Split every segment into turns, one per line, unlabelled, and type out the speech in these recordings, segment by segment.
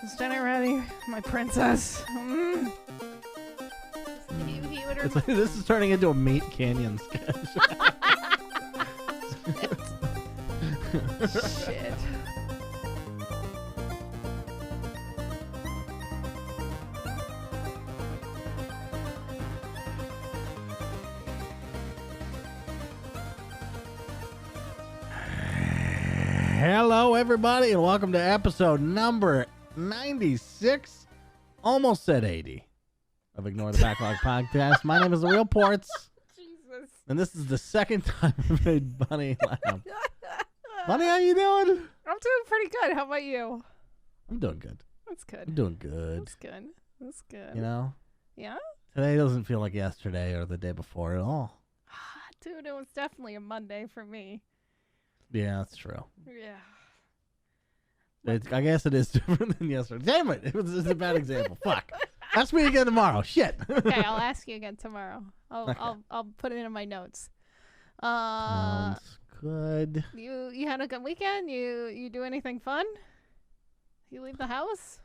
Is Jenny ready? My princess.
This is turning into a Meat Canyon sketch.
Shit.
Hello, everybody, and welcome to episode number 96. Almost said 80 of Ignore the Backlog podcast. My name is TheRealPortz.
Jesus.
And this is the second time I've made Bunny laugh. Bunny, how you doing?
I'm doing pretty good. How about you?
I'm doing good.
That's good.
I'm doing good.
That's good. That's good.
You know?
Yeah?
Today doesn't feel like yesterday or the day before at all.
Dude, it was definitely a Monday for me.
Yeah, that's true.
Yeah.
I guess it is different than yesterday. Damn it. It was a bad example. Fuck. Ask me again tomorrow. Shit.
Okay, I'll ask you again tomorrow.
Okay.
I'll put it in my notes.
Sounds good.
You had a good weekend? You do anything fun? You leave the house?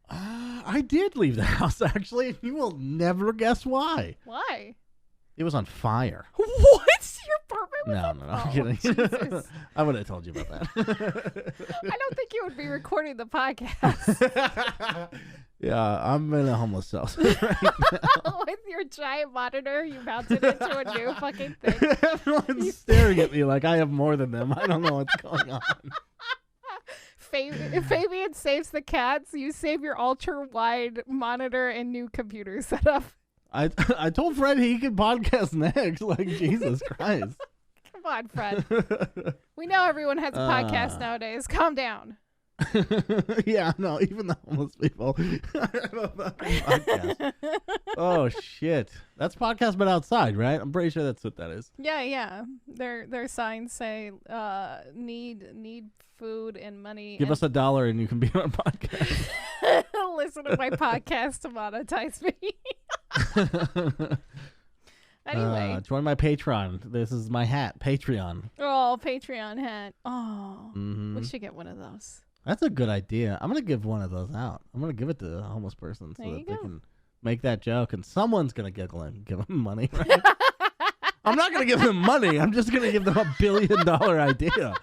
I did leave the house, actually. You will never guess why.
Why?
It was on fire.
What? Your apartment was
No, I'm
Oh,
kidding.
Jesus.
I would have told you about that.
I don't think you would be recording the podcast.
Yeah, I'm in a homeless house right now.
With your giant monitor, you mounted it to a new fucking thing.
Everyone's staring at me like I have more than them. I don't know what's going on.
If Fabian saves the cats, you save your ultra-wide monitor and new computer setup.
I told Fred he could podcast next. Like, Jesus Christ.
Come on, Fred. We know everyone has a podcast nowadays. Calm down.
Yeah, no, even the homeless people have a fucking podcast. Oh, shit. That's podcast, but outside, right? I'm pretty sure that's what that is.
Yeah. Their signs say need food and money.
Give us $1 and you can be on our podcast.
Listen to my podcast to monetize me. Anyway.
Join my Patreon. This is my hat, Patreon.
Oh, Patreon hat. Oh, we should get one of those.
That's a good idea. I'm going to give one of those out. I'm going to give it to a homeless person so that they can make that joke and someone's going to giggle and give them money, right? I'm not going to give them money. I'm just going to give them $1 billion idea.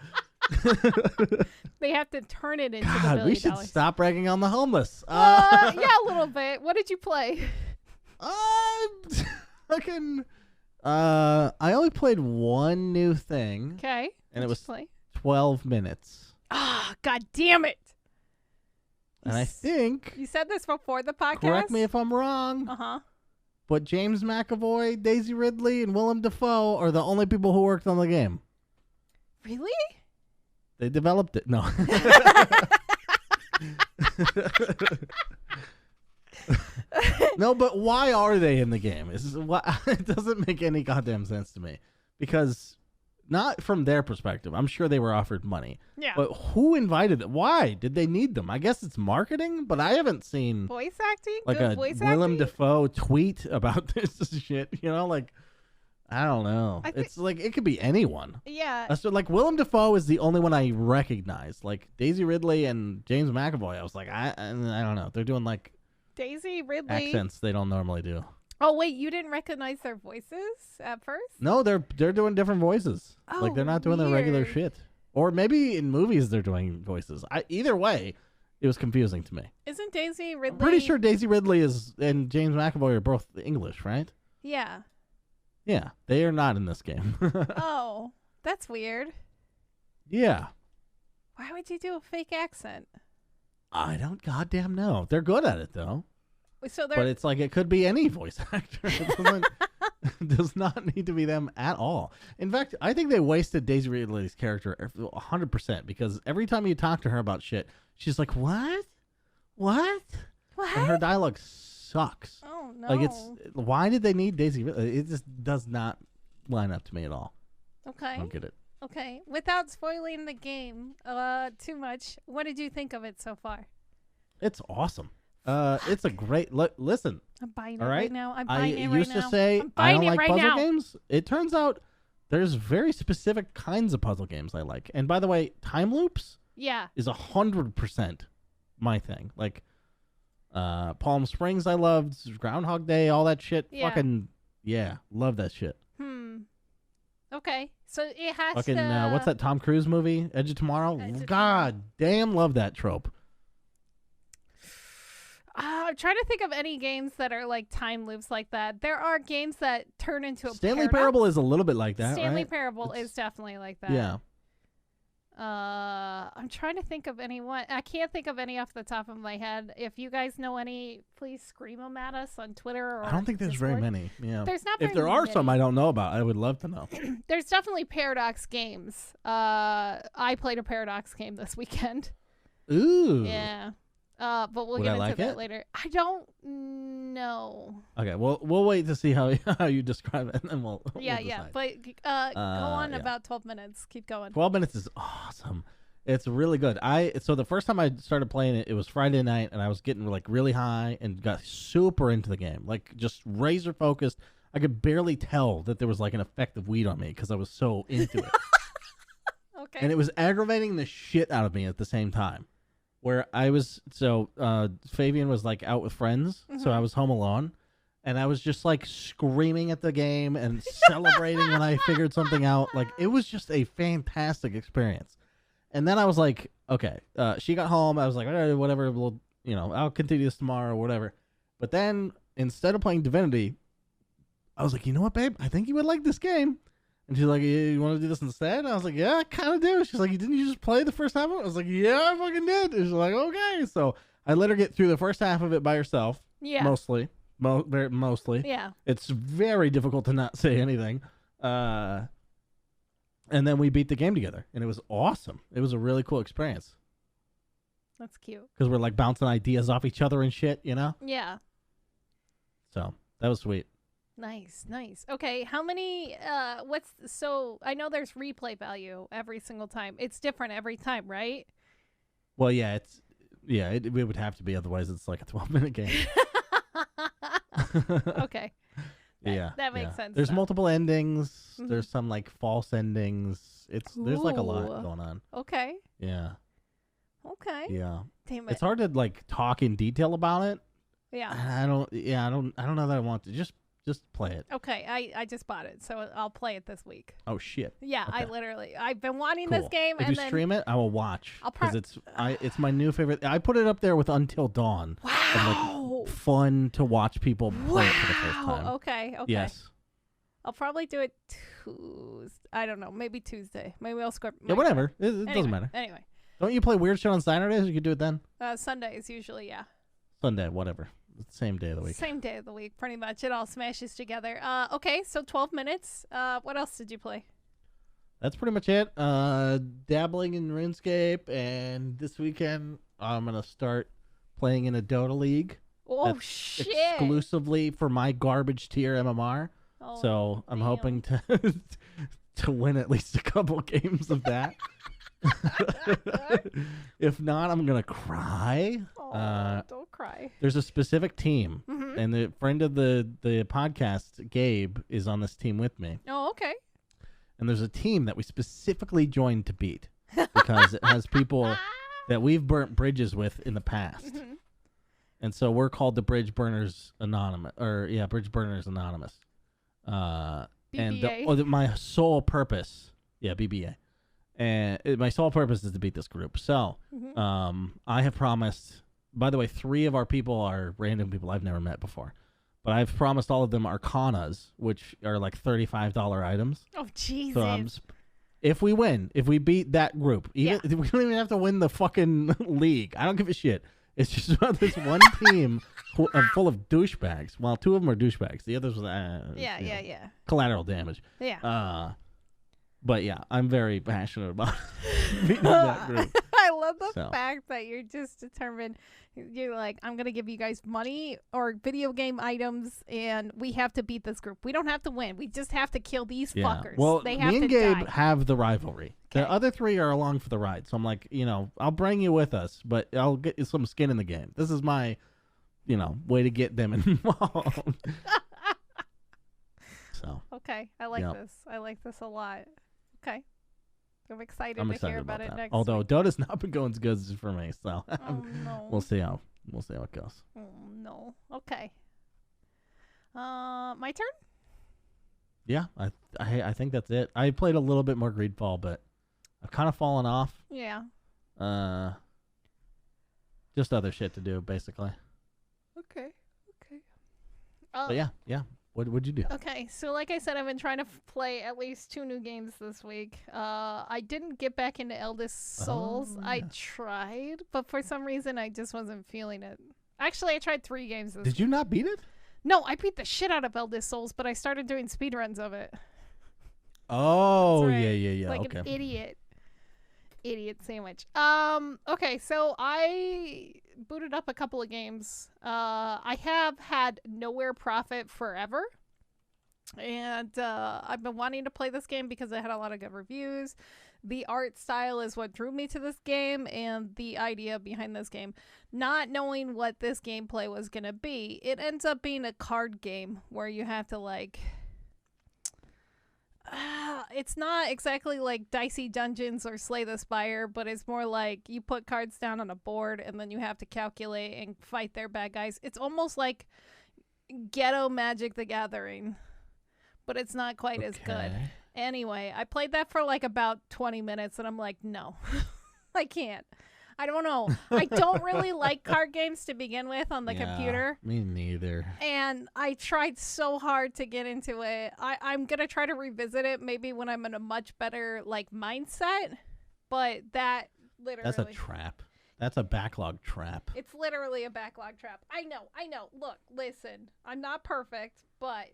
They have to turn it into the $1 billion.
We should stop ragging on the homeless.
Yeah, a little bit. What did you play?
I only played one new thing.
Okay.
And it was 12 minutes.
Ah, God damn it.
And I think...
You said this before the podcast?
Correct me if I'm wrong.
Uh-huh.
But James McAvoy, Daisy Ridley, and Willem Dafoe are the only people who worked on the game.
Really?
They developed it. No. No, but why are they in the game? It doesn't make any goddamn sense to me. Because, not from their perspective, I'm sure they were offered money.
Yeah.
But who invited them? Why did they need them? I guess it's marketing, but I haven't seen
voice acting?
like
good
a
voice
Willem
acting?
Dafoe tweet about this shit. You know, like, I don't know. It's like, it could be anyone.
Yeah.
So, like, Willem Dafoe is the only one I recognize. Like, Daisy Ridley and James McAvoy, I was like, I don't know. They're doing, like,
Daisy Ridley.
accents they don't normally do.
Oh, wait, you didn't recognize their voices at first?
No, they're doing different voices. Like, they're not doing their regular shit. Or maybe in movies they're doing voices. Either way, it was confusing to me.
Isn't Daisy Ridley...
I'm pretty sure Daisy Ridley and James McAvoy are both English, right?
Yeah.
Yeah, they are not in this game.
Oh, that's weird.
Yeah.
Why would you do a fake accent?
I don't goddamn know. They're good at it, though.
So
But it's like it could be any voice actor. It does not need to be them at all. In fact, I think they wasted Daisy Ridley's character 100% because every time you talk to her about shit, she's like, what? What?
What?
And her dialogue sucks.
Oh, no.
Like, why did they need Daisy Ridley? It just does not line up to me at all.
Okay.
I don't get it.
Okay. Without spoiling the game too much, what did you think of it so far?
It's awesome. It's a great listen.
I'm buying it
all right?
right now. I'm buying it right now.
I used to say I don't like puzzle games. It turns out there's very specific kinds of puzzle games I like. And by the way, time loops
Yeah.
is 100% my thing. Like Palm Springs, I loved Groundhog Day, all that shit.
Yeah.
Fucking love that shit.
Okay, so it has
fucking
to.
what's that Tom Cruise movie? Edge of Tomorrow. God damn, love that trope.
I'm trying to think of any games that are like time loops like that. There are games that turn into a
Stanley
paradox.
Parable is a little bit like that.
Stanley
right?
Parable is definitely like that.
Yeah.
I'm trying to think of anyone. I can't think of any off the top of my head. If you guys know any, please scream them at us on Twitter or
I don't think there's
Discord.
very many. Yeah.
There's not
If
very
there are
many.
some I don't know about, I would love to know.
There's definitely Paradox games. I played a Paradox game this weekend.
Ooh.
Yeah. But we'll
Would
get
I
into
like
that
it?
later. I don't know.
Okay, well, we'll wait to see how you describe it, and then we'll
Yeah,
we'll
yeah.
decide.
But go on
yeah.
about 12 minutes. Keep going.
12 minutes is awesome. It's really good. So the first time I started playing it, it was Friday night, and I was getting like really high and got super into the game, like just razor focused. I could barely tell that there was like an effect of weed on me because I was so into it.
Okay.
And it was aggravating the shit out of me at the same time. Where I was, Fabian was like out with friends, so I was home alone, and I was just like screaming at the game and celebrating when I figured something out. Like, it was just a fantastic experience. And then I was like, okay, she got home. I was like, all right, whatever, I'll continue this tomorrow or whatever. But then instead of playing Divinity, I was like, you know what, babe? I think you would like this game. And she's like, you want to do this instead? And I was like, yeah, I kind of do. She's like, didn't you just play the first half of it? I was like, yeah, I fucking did. And she's like, okay. So I let her get through the first half of it by herself.
Yeah.
Mostly. Mostly.
Yeah.
It's very difficult to not say anything. And then we beat the game together. And it was awesome. It was a really cool experience.
That's cute.
Because we're like bouncing ideas off each other and shit,
Yeah.
So that was sweet.
Nice. Okay, how many, so I know there's replay value every single time. It's different every time, right?
Well, yeah, it would have to be. Otherwise, it's like a 12-minute game.
Okay. That makes sense.
There's
though.
multiple endings.
Mhm.
There's some like false endings. There's like a lot
Ooh.
going on.
Okay.
Yeah. Yeah.
Damn it.
It's hard to like talk in detail about it.
Yeah.
I don't know that I want to. Just play it.
Okay, I just bought it, so I'll play it this week.
Oh shit.
Yeah,
Okay.
I've been wanting
Cool.
this game,
If
and
you
then
stream it, I will watch
I'll
because it's my new favorite. I put it up there with Until Dawn.
wow,
Fun to watch people play it for the first time.
Okay.
Yes.
I'll probably do it Tuesday. I don't know, maybe Tuesday. Maybe I'll script.
Yeah, whatever. It doesn't matter.
Anyway,
Don't you play weird shit on Saturdays? You could do it then.
Sundays usually, yeah.
Sunday, whatever. It's the same day of the week.
Same day of the week, pretty much. It all smashes together. Okay, so 12 minutes. What else did you play?
That's pretty much it. Dabbling in RuneScape, and this weekend I'm gonna start playing in a Dota League.
Oh
That's
shit!
Exclusively for my garbage tier MMR.
Oh,
So I'm
damn.
hoping to to win at least a couple games of that. If not, I'm gonna cry.
Oh, don't cry.
There's a specific team,
Mhm.
and the friend of the podcast, Gabe, is on this team with me.
Oh, okay.
And there's a team that we specifically joined to beat because it has people that we've burnt bridges with in the past.
Mhm.
And so we're called the Bridge Burners Anonymous, Bridge Burners Anonymous. And
BBA.
my sole purpose, BBA, and my sole purpose is to beat this group. So,
Mhm.
I have promised. By the way, 3 of our people are random people I've never met before, but I've promised all of them Arcanas, which are like $35 items.
Oh Jesus!
So if we win, if we beat that group, we don't even have to win the fucking league. I don't give a shit. It's just about this one team full of douchebags. Well, 2 of them are douchebags. The others,
yeah.
collateral damage.
Yeah.
But yeah, I'm very passionate about beating that group.
I love the
So.
fact that you're just determined. You're like, I'm gonna give you guys money or video game items, and we have to beat this group. We don't have to win. We just have to kill these
Yeah.
fuckers.
Well,
they have
me
to
and Gabe
die.
have the rivalry.
Okay.
The other 3 are along for the ride. So I'm like, I'll bring you with us, but I'll get you some skin in the game. This is my, way to get them involved. So.
Okay, I like
Yep.
this. I like this a lot. Okay. I'm excited
I'm
to
excited
hear about it
that.
next
Although
week.
Dota's not been going as good as for me, so
Oh, no.
we'll see how it goes.
Oh, no. Okay. My turn?
Yeah, I think that's it. I played a little bit more Greedfall, but I've kind of fallen off.
Yeah.
Just other shit to do, basically.
Okay.
But yeah. What'd you do?
Okay, so like I said, I've been trying to play at least 2 new games this week. I didn't get back into Eldest Souls.
Oh,
I
yeah.
tried, but for some reason I just wasn't feeling it. Actually, I tried 3 games this
Did you not beat it?
No, I beat the shit out of Eldest Souls, but I started doing speedruns of it.
Oh,
That's right.
yeah.
Like
Okay.
an idiot. Idiot sandwich. Okay, so I booted up a couple of games. I have had Nowhere Profit forever. And I've been wanting to play this game because it had a lot of good reviews. The art style is what drew me to this game and the idea behind this game. Not knowing what this gameplay was going to be, it ends up being a card game where you have to like... it's not exactly like Dicey Dungeons or Slay the Spire, but it's more like you put cards down on a board and then you have to calculate and fight their bad guys. It's almost like Ghetto Magic the Gathering, but it's not quite as good. Anyway, I played that for like about 20 minutes and I'm like, no, I can't. I don't know. I don't really like card games to begin with on the computer.
Me neither.
And I tried so hard to get into it. I'm going to try to revisit it maybe when I'm in a much better like mindset. But that literally...
That's a trap. That's a backlog trap.
It's literally a backlog trap. I know. Look, listen. I'm not perfect, but...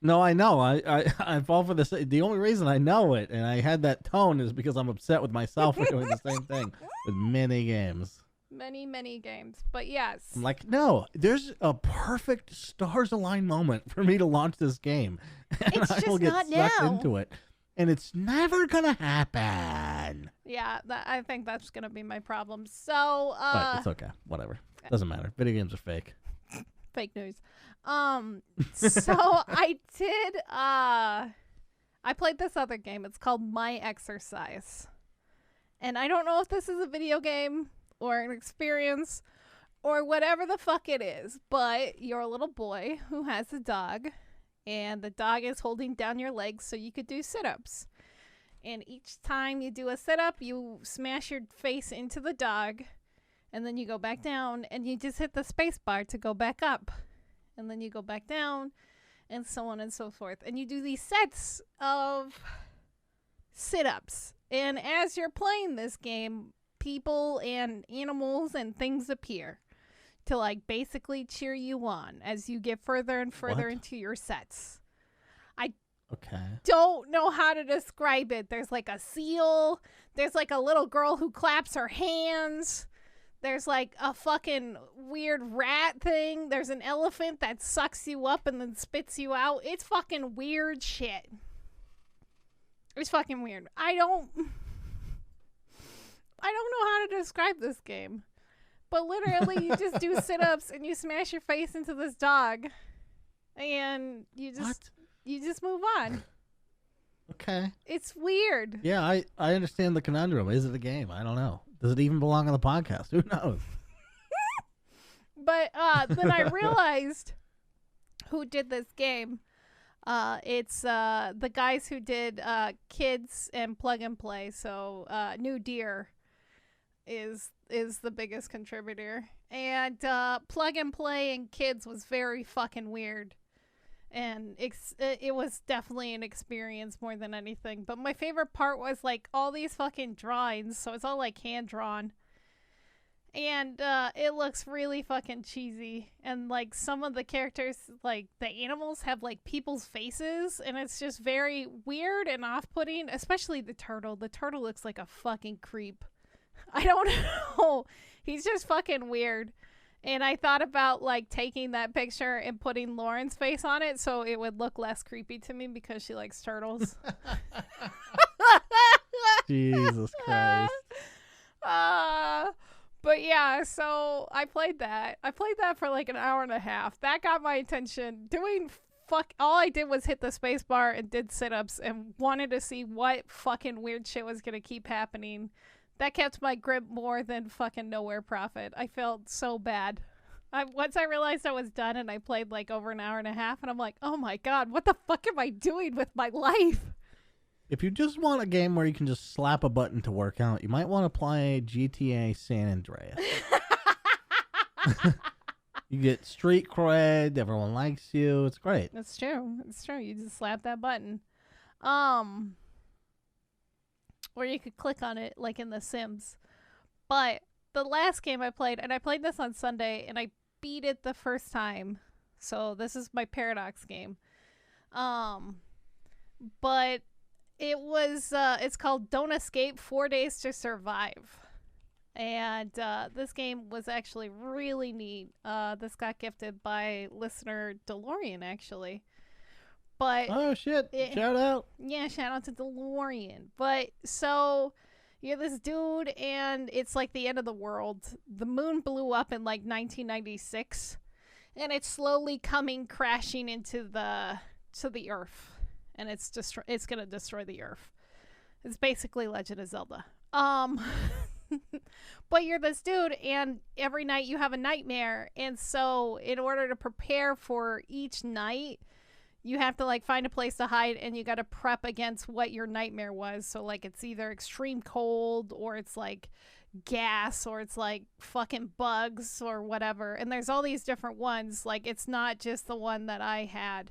No, I know. I fall for this. The only reason I know it and I had that tone is because I'm upset with myself for doing the same thing with many games.
Many games. But yes.
I'm like, no, there's a perfect stars aligned moment for me to launch this game. And
It's
I
just
will get
not
sucked
now.
into it. And it's never going to happen.
Yeah, I think that's going to be my problem. So,
But it's okay. Whatever. Doesn't matter. Video games are fake.
Fake news. So I did, I played this other game. It's called My Exercise. And I don't know if this is a video game or an experience or whatever the fuck it is, but you're a little boy who has a dog, and the dog is holding down your legs so you could do sit-ups. And each time you do a sit-up, you smash your face into the dog, and then you go back down, and you just hit the space bar to go back up. And then you go back down, and so on and so forth. And you do these sets of sit-ups. And as you're playing this game, people and animals and things appear to, like, basically cheer you on as you get further and further into your sets.
Okay.
Don't know how to describe it. There's, like, a seal. There's, like, a little girl who claps her hands. There's, like, a fucking weird rat thing. There's an elephant that sucks you up and then spits you out. It's fucking weird shit. It's fucking weird. I don't know how to describe this game. But literally, you just do sit-ups and you smash your face into this dog. And you just move on.
Okay.
It's weird.
Yeah, I understand the conundrum. Is it a game? I don't know. Does it even belong on the podcast? Who knows?
But then I realized who did this game. It's the guys who did Kids and Plug and Play. So New Deer is the biggest contributor. And Plug and Play and Kids was very fucking weird. And it was definitely an experience more than anything. But my favorite part was, like, all these fucking drawings. So it's all, like, hand-drawn. And it looks really fucking cheesy. And, like, some of the characters, like, the animals have, like, people's faces. And it's just very weird and off-putting. Especially the turtle. The turtle looks like a fucking creep. I don't know. He's just fucking weird. And I thought about, like, taking that picture and putting Lauren's face on it so it would look less creepy to me because she likes turtles.
Jesus Christ.
But yeah, so I played that. I played that for like an hour and a half. That got my attention. Doing all I did was hit the space bar and did sit-ups and wanted to see what fucking weird shit was gonna keep happening. That kept my grip more than fucking Nowhere Prophet. I felt so bad. Once I realized I was done and I played like over an hour and a half, and I'm like, oh my god, what the fuck am I doing with my life?
If you just want a game where you can just slap a button to work out, you might want to play GTA San Andreas. You get street cred, everyone likes you, it's great.
That's true. It's true. You just slap that button. Or you could click on it like in The Sims. But the last game I played, and I played this on Sunday, and I beat it the first time. So this is my Paradox game. But it was, it's called Don't Escape, 4 Days to Survive. And this game was actually really neat. This got gifted by listener DeLorean, actually. But
oh shit! Shout out!
Yeah, shout out to DeLorean. But so you're this dude, and it's like the end of the world. The moon blew up in like 1996, and it's slowly coming crashing into the Earth, and it's gonna destroy the Earth. It's basically Legend of Zelda. But you're this dude, and every night you have a nightmare, and so in order to prepare for each night, you have to like find a place to hide, and you got to prep against what your nightmare was. So like it's either extreme cold, or it's like gas, or it's like fucking bugs or whatever. And there's all these different ones. Like it's not just the one that I had.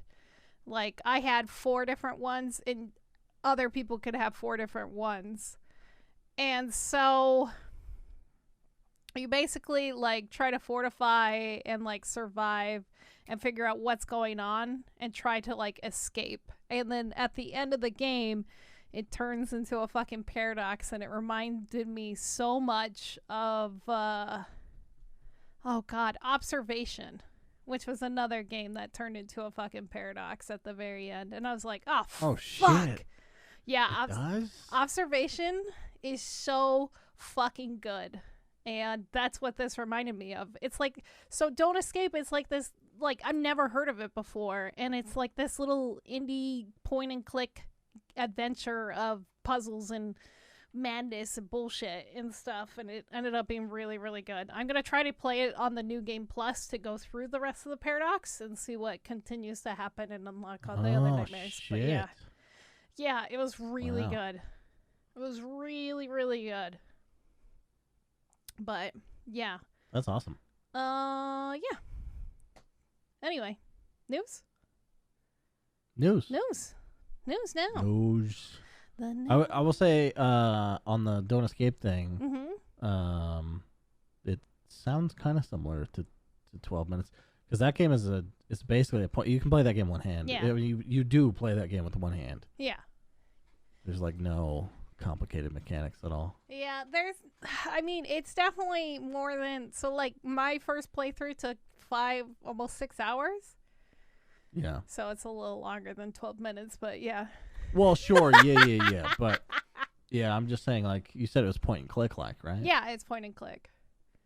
Like I had 4 different ones, and other people could have 4 different ones. And so you basically like try to fortify and like survive and figure out what's going on and try to like escape. And then at the end of the game, it turns into a fucking paradox, and it reminded me so much of Observation, which was another game that turned into a fucking paradox at the very end. And I was like, oh fuck.
Shit.
Yeah,
it does?
Observation is so fucking good. And that's what this reminded me of. It's like, so Don't Escape is like this, like, I've never heard of it before. And it's like this little indie point and click adventure of puzzles and madness and bullshit and stuff. And it ended up being really, really good. I'm going to try to play it on the New Game Plus to go through the rest of the paradox and see what continues to happen and unlock all the other nightmares.
Shit.
But yeah, it was really
Wow.
good. It was really, really good. But yeah.
That's awesome.
Yeah. Anyway, news
News.
now.
News.
The news.
I will say on the Don't Escape thing,
Mm-hmm.
it sounds kind of similar to 12 minutes, because that game it's basically a point. You can play that game one hand.
Yeah.
You do play that game with one hand.
Yeah.
There's like no complicated mechanics at all.
Yeah, it's definitely more than, so like my first playthrough took 5, almost 6 hours.
Yeah.
So it's a little longer than 12 minutes, but yeah.
Well, sure. Yeah. But yeah, I'm just saying, like you said, it was point and click, like, right?
Yeah, it's point and click.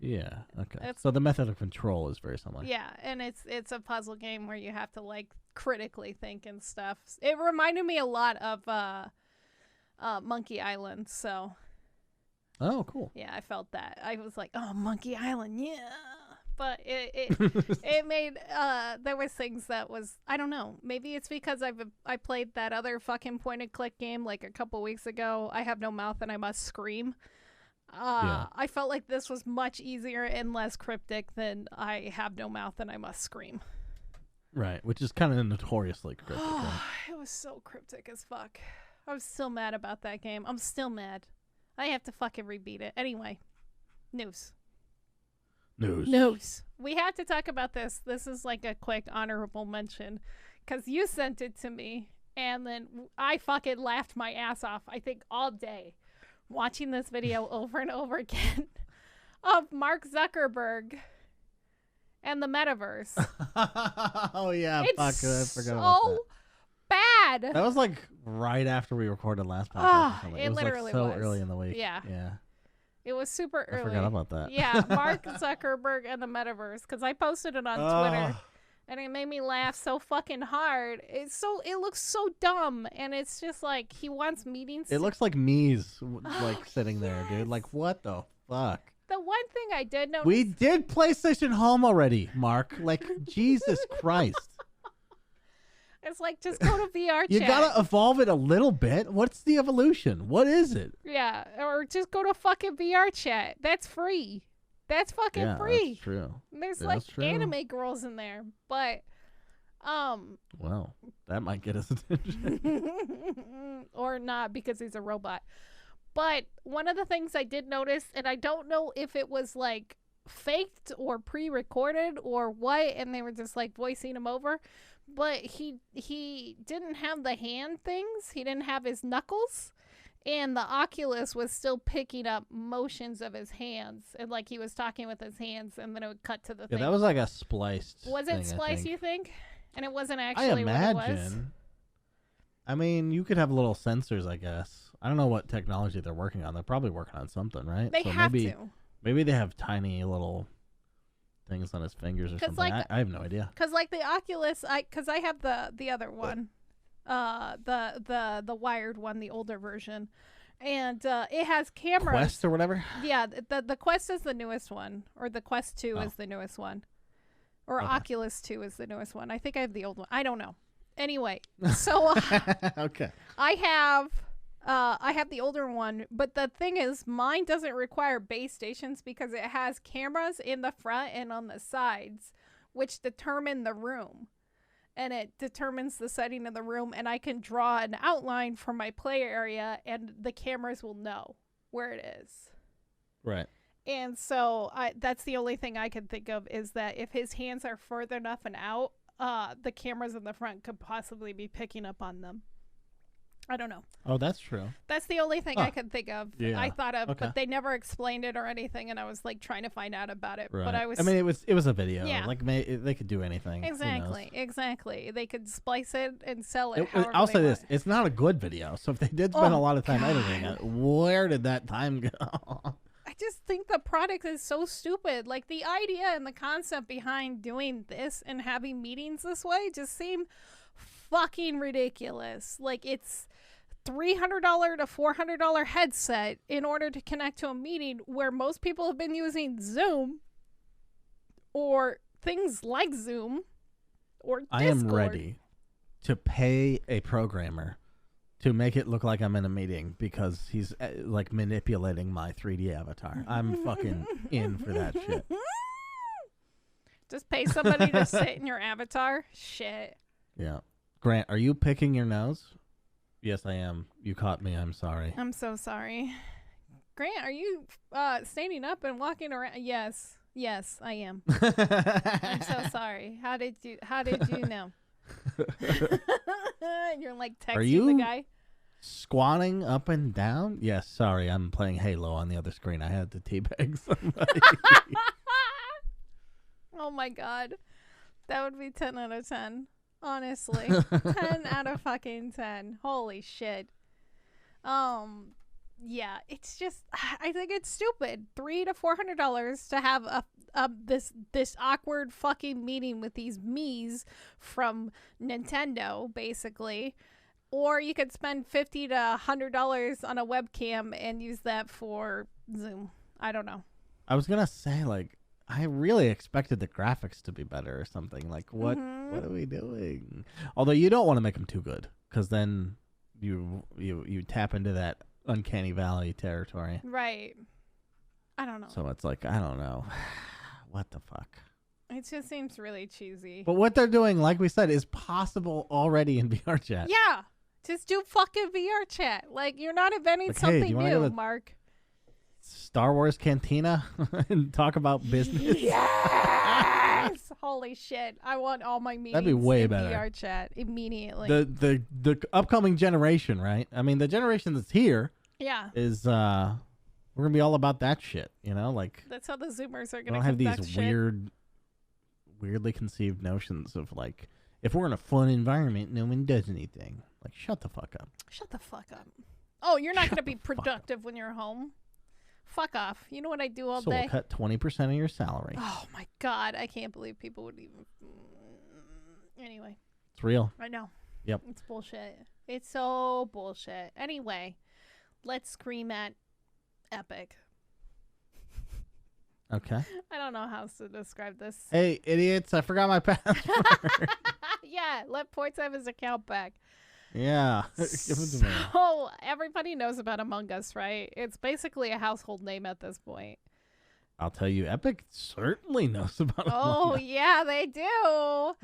Yeah. Okay.
It's-
So the method of control is very similar.
Yeah, and it's a puzzle game where you have to like critically think and stuff. It reminded me a lot of Monkey Island, so
Oh, cool.
yeah, I felt that. I was like, oh, Monkey Island, yeah. But it it made there was things that was, I don't know, maybe it's because I played that other fucking point and click game like a couple weeks ago, I Have No Mouth and I Must Scream.
Yeah.
I felt like this was much easier and less cryptic than I Have No Mouth and I Must Scream.
Right, which is kind of notoriously cryptic. Right?
It was so cryptic as fuck. I'm still mad about that game. I'm still mad. I have to fucking rebeat it. Anyway, news. We have to talk about this. This is like a quick honorable mention because you sent it to me, and then I fucking laughed my ass off, I think, all day watching this video over and over again of Mark Zuckerberg and the metaverse.
Oh, yeah.
It's
Fuck, I forgot about
so bad.
that was like right after we recorded last podcast.
Ah,
or something.
it
was
literally
like so
was.
early in the week.
Yeah.
Yeah.
It was super early.
I forgot about that.
Yeah, Mark Zuckerberg and the metaverse, because I posted it on Twitter. And it made me laugh so fucking hard. It looks so dumb, and it's just like he wants meetings.
It looks like me's sitting
yes.
there, dude. Like, what the fuck?
The one thing I did notice.
We did PlayStation Home already, Mark. Like, Jesus Christ.
It's like, just go to VR chat.
You gotta evolve it a little bit. What's the evolution? What is it?
Yeah, or just go to fucking VR chat. That's free. That's fucking free.
That's true.
There's
That's
like
true.
anime girls in there, but
well, that might get us attention.
or not, because he's a robot. But one of the things I did notice, and I don't know if it was like faked or pre-recorded or what, and they were just like voicing him over, but he didn't have the hand things. He didn't have his knuckles. And the Oculus was still picking up motions of his hands. And like he was talking with his hands, and then it would cut to the thing.
Yeah, that was like a spliced
Was
thing,
it spliced, you think? And it wasn't actually
I imagine.
what it was?
I mean, you could have little sensors, I guess. I don't know what technology they're working on. They're probably working on something, right?
They have to.
Maybe they have tiny little things on his fingers or something.
Like,
I have no idea.
Because like the Oculus, because I have the other one. The wired one, the older version, and it has cameras.
Quest or whatever.
Yeah, the Quest is the newest one, or the Quest 2 is the newest one, or
Okay.
Oculus 2 is the newest one. I think I have the old one. I don't know. Anyway, so
Okay.
I have the older one, but the thing is, mine doesn't require base stations because it has cameras in the front and on the sides, which determine the room. And it determines the setting of the room, and I can draw an outline for my play area, and the cameras will know where it is.
Right.
And so that's the only thing I can think of, is that if his hands are further enough and out, the cameras in the front could possibly be picking up on them. I don't know.
Oh, that's true.
That's the only thing I could think of.
Yeah.
I thought of,
Okay.
but they never explained it or anything, and I was like trying to find out about it.
Right.
But I
mean, it was a video.
Yeah.
Like they could do anything.
Exactly. They could splice it and sell it.
I'll say this:
want.
it's not a good video. So if they did spend a lot of time editing it, where did that time go?
I just think the product is so stupid. Like, the idea and the concept behind doing this and having meetings this way just seem fucking ridiculous. Like, it's $300 to $400 headset in order to connect to a meeting, where most people have been using Zoom or things like Zoom or Discord.
I am ready to pay a programmer to make it look like I'm in a meeting because he's like manipulating my 3D avatar. I'm fucking in for that shit.
Just pay somebody to sit in your avatar? Shit.
Yeah. Grant, are you picking your nose? Yes, I am. You caught me. I'm sorry.
I'm so sorry. Grant, are you standing up and walking around? Yes, I am. I'm so sorry. How did you know? You're like texting the guy.
Squatting up and down? Yes, sorry. I'm playing Halo on the other screen. I had to teabag somebody.
Oh my god. That would be 10 out of 10. Honestly. 10 out of fucking 10. Holy shit. Yeah, it's just, I think it's stupid. $300 to $400 to have this awkward fucking meeting with these Miis from Nintendo, basically. Or you could spend $50 to $100 on a webcam and use that for Zoom. I don't know.
I was gonna say, like, I really expected the graphics to be better or something. Like, what are we doing? Although you don't want to make them too good, because then you tap into that uncanny valley territory.
Right. I don't know.
So it's like, I don't know. What the fuck?
It just seems really cheesy.
But what they're doing, like we said, is possible already in VR chat.
Yeah. Just do fucking VR chat. Like, you're not inventing
Like, hey, do
something
you wanna
new,
go to
Mark.
Star Wars Cantina and talk about business.
Yes! Holy shit. I want all my meetings
That'd be way
in
better.
VR chat immediately.
The upcoming generation, right? I mean, the generation that's here
yeah.
is we're gonna be all about that shit, you know? Like,
That's how the Zoomers are
we
going to
don't have these
shit.
weirdly conceived notions of, like, if we're in a fun environment, no one does anything. Like, shut the fuck up.
Shut the fuck up. Oh, you're not
Shut
going to be
the fuck up.
productive when you're home. Fuck off. You know what I do all
So
day?
we'll cut 20% of your salary.
Oh my god, I can't believe people would even. Anyway.
It's real.
I know.
Yep.
It's bullshit. It's so bullshit. Anyway, let's scream at Epic.
Okay.
I don't know how else to describe this.
Hey, idiots, I forgot my password.
Yeah, let Portz have his account back.
Yeah. Give it to me.
So, everybody knows about Among Us, right? It's basically a household name at this point.
I'll tell you, Epic certainly knows about it.
Oh, yeah, they do.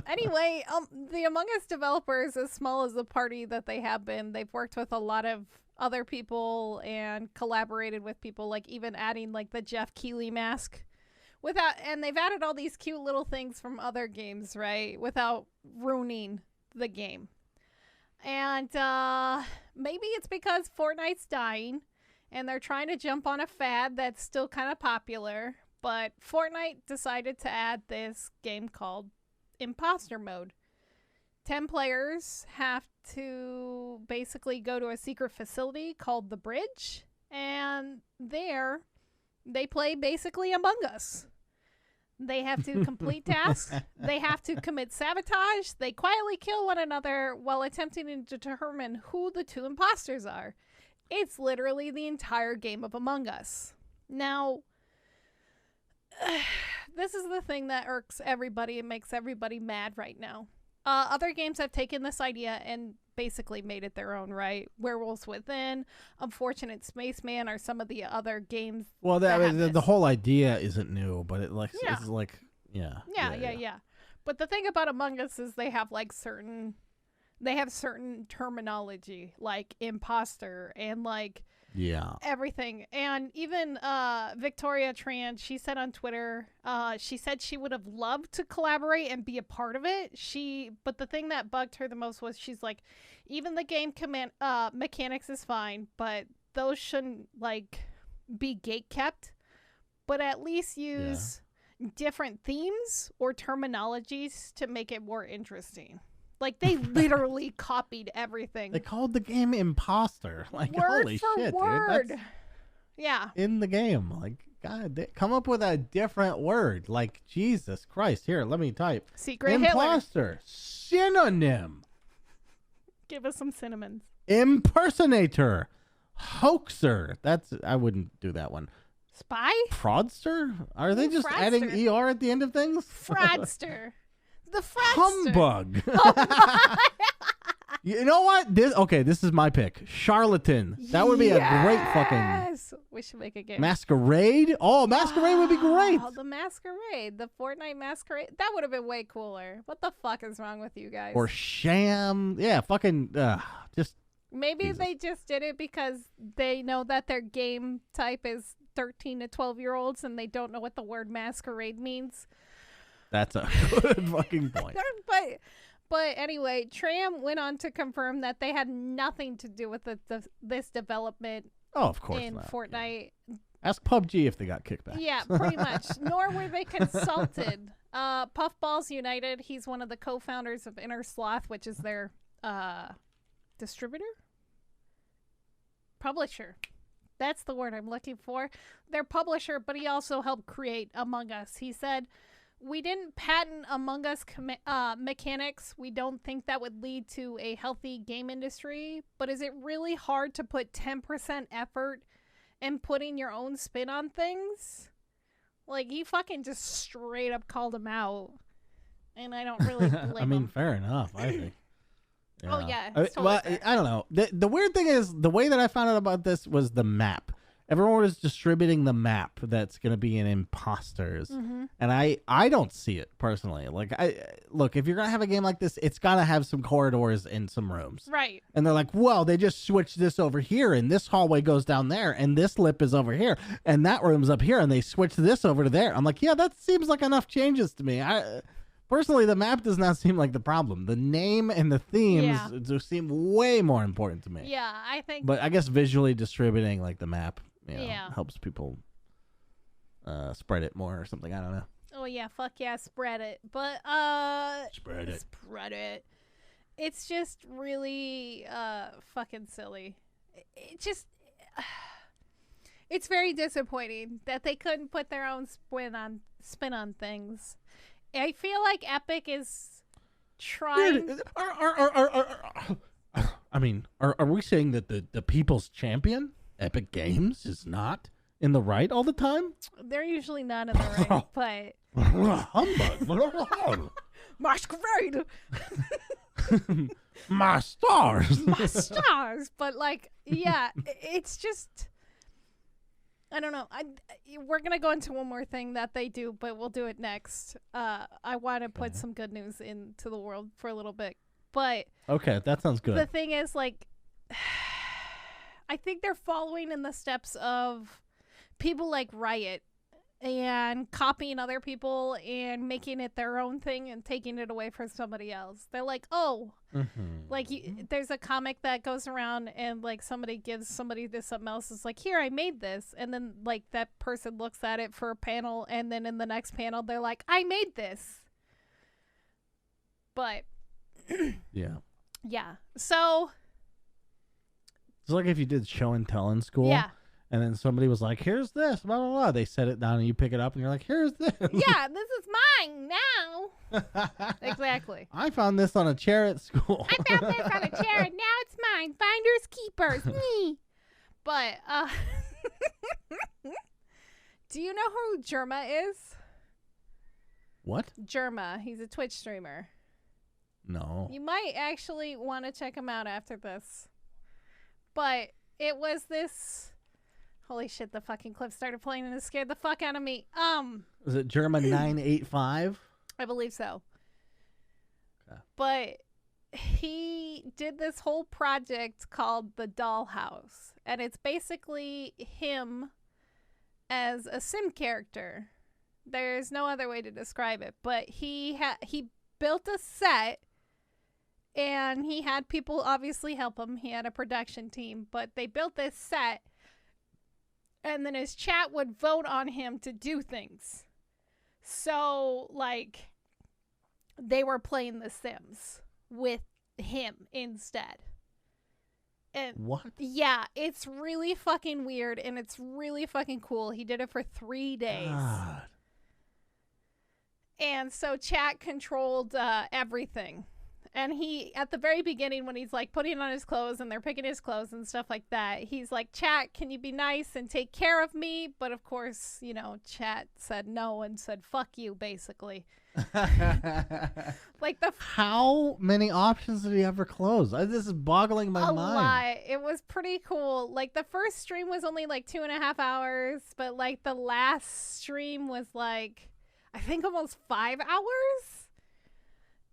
Anyway, the Among Us developers, as small as the party that they have been, they've worked with a lot of other people and collaborated with people, like even adding like the Jeff Keighley mask and they've added all these cute little things from other games, right? Without ruining the game. And maybe it's because Fortnite's dying and they're trying to jump on a fad that's still kind of popular, but Fortnite decided to add this game called Imposter Mode. 10 players have to basically go to a secret facility called The Bridge, and there they play basically Among Us. They have to complete tasks. They have to commit sabotage. They quietly kill one another while attempting to determine who the two imposters are. It's literally the entire game of Among Us. Now, this is the thing that irks everybody and makes everybody mad right now. Other games have taken this idea and basically made it their own, right? Werewolves Within, Unfortunate Spaceman are some of the other games.
Well, the whole idea isn't new, but it's like,
Yeah. But the thing about Among Us is they have certain terminology, like imposter and like everything. And even Victoria Tran, she said on Twitter, she said she would have loved to collaborate and be a part of it. But the thing that bugged her the most was she's like, even the game mechanics is fine, but those shouldn't be gate kept, but at least use different themes or terminologies to make it more interesting. Like, they literally copied everything.
They called the game Imposter. Like,
word
holy
for
shit,
word.
dude.
That's
in the game. Like, God, come up with a different word. Like, Jesus Christ. Here, let me type.
Secret Hitler.
Imposter. Synonym.
Give us some synonyms.
Impersonator. Hoaxer. I wouldn't do that one.
Spy?
Fraudster? Are they just adding ER at the end of things?
Fraudster. The fraudster.
Humbug. You know what? This is my pick. Charlatan. That would be a great fucking...
We should make a game.
Masquerade? Oh, Masquerade would be great.
Oh, the Masquerade. The Fortnite Masquerade. That would have been way cooler. What the fuck is wrong with you guys?
Or Sham. Yeah, fucking... just...
Maybe they just did it because they know that their game type is 13 to 12-year-olds and they don't know what the word masquerade means.
That's a good fucking point.
But anyway, Tram went on to confirm that they had nothing to do with this development.
Oh, of course
in
not.
Fortnite.
Yeah. Ask PUBG if they got kickback.
Yeah, pretty much. Nor were they consulted. Puffballs United, he's one of the co-founders of Inner Sloth, which is their distributor? Publisher. That's the word I'm looking for. Their publisher, but he also helped create Among Us. He said, "We didn't patent Among Us mechanics. We don't think that would lead to a healthy game industry. But is it really hard to put 10% effort in putting your own spin on things?" Like, he fucking just straight up called him out. And I don't really blame him.
Fair enough, I think.
Yeah. Oh, yeah.
I don't know. The weird thing is, the way that I found out about this was the map. Everyone was distributing the map that's going to be in Imposters. Mm-hmm. And I don't see it, personally. Like, look, if you're going to have a game like this, it's got to have some corridors and some rooms.
Right.
And they're like, well, they just switched this over here, and this hallway goes down there, and this lip is over here, and that room's up here, and they switched this over to there. I'm like, yeah, that seems like enough changes to me. Personally, the map does not seem like the problem. The name and the themes seem way more important to me.
Yeah, I think.
But I guess visually distributing like the map, helps people spread it more or something. I don't know.
Oh yeah, fuck yeah, spread it. But
spread it.
It's just really fucking silly. It's very disappointing that they couldn't put their own spin on things. I feel like Epic is trying.
Dude, I mean, are we saying that the people's champion, Epic Games, is not in the right all the time?
They're usually not in the right, but
humbug.
masquerade.
My stars.
My stars. But like, yeah, it's just, I don't know. We're gonna go into one more thing that they do, but we'll do it next. I want to put some good news into the world for a little bit, but
okay, that sounds good.
The thing is, like, I think they're following in the steps of people like Riot and copying other people and making it their own thing and taking it away from somebody else. They're like, oh, like there's a comic that goes around and like somebody gives somebody this something else. It's like, here, I made this. And then like that person looks at it for a panel. And then in the next panel, they're like, I made this. But
yeah.
Yeah. So
it's like if you did show and tell in school.
Yeah.
And then somebody was like, here's this, blah, blah, blah. They set it down and you pick it up and you're like, here's this.
Yeah, this is mine now. Exactly.
I found this on a chair at school.
I found this on a chair and now it's mine. Finders keepers. Me. But, do you know who Germa is?
What?
Germa. He's a Twitch streamer.
No.
You might actually want to check him out after this. But it was this... Holy shit, the fucking clip started playing and it scared the fuck out of me.
Was it Germa 985?
I believe so.
Okay.
But he did this whole project called The Dollhouse. And it's basically him as a sim character. There's no other way to describe it. But he built a set and he had people obviously help him. He had a production team. But they built this set. And then his chat would vote on him to do things. So, like, they were playing The Sims with him instead. And
what?
Yeah, it's really fucking weird and it's really fucking cool. He did it for 3 days.
God.
And so chat controlled everything. And he, at the very beginning, when he's like putting on his clothes and they're picking his clothes and stuff like that, he's like, chat, can you be nice and take care of me? But of course, you know, chat said no and said, fuck you, basically. Like
how many options did he have for clothes? This is boggling my mind.
A lot. It was pretty cool. Like the first stream was only like 2.5 hours, but like the last stream was like, I think almost 5 hours.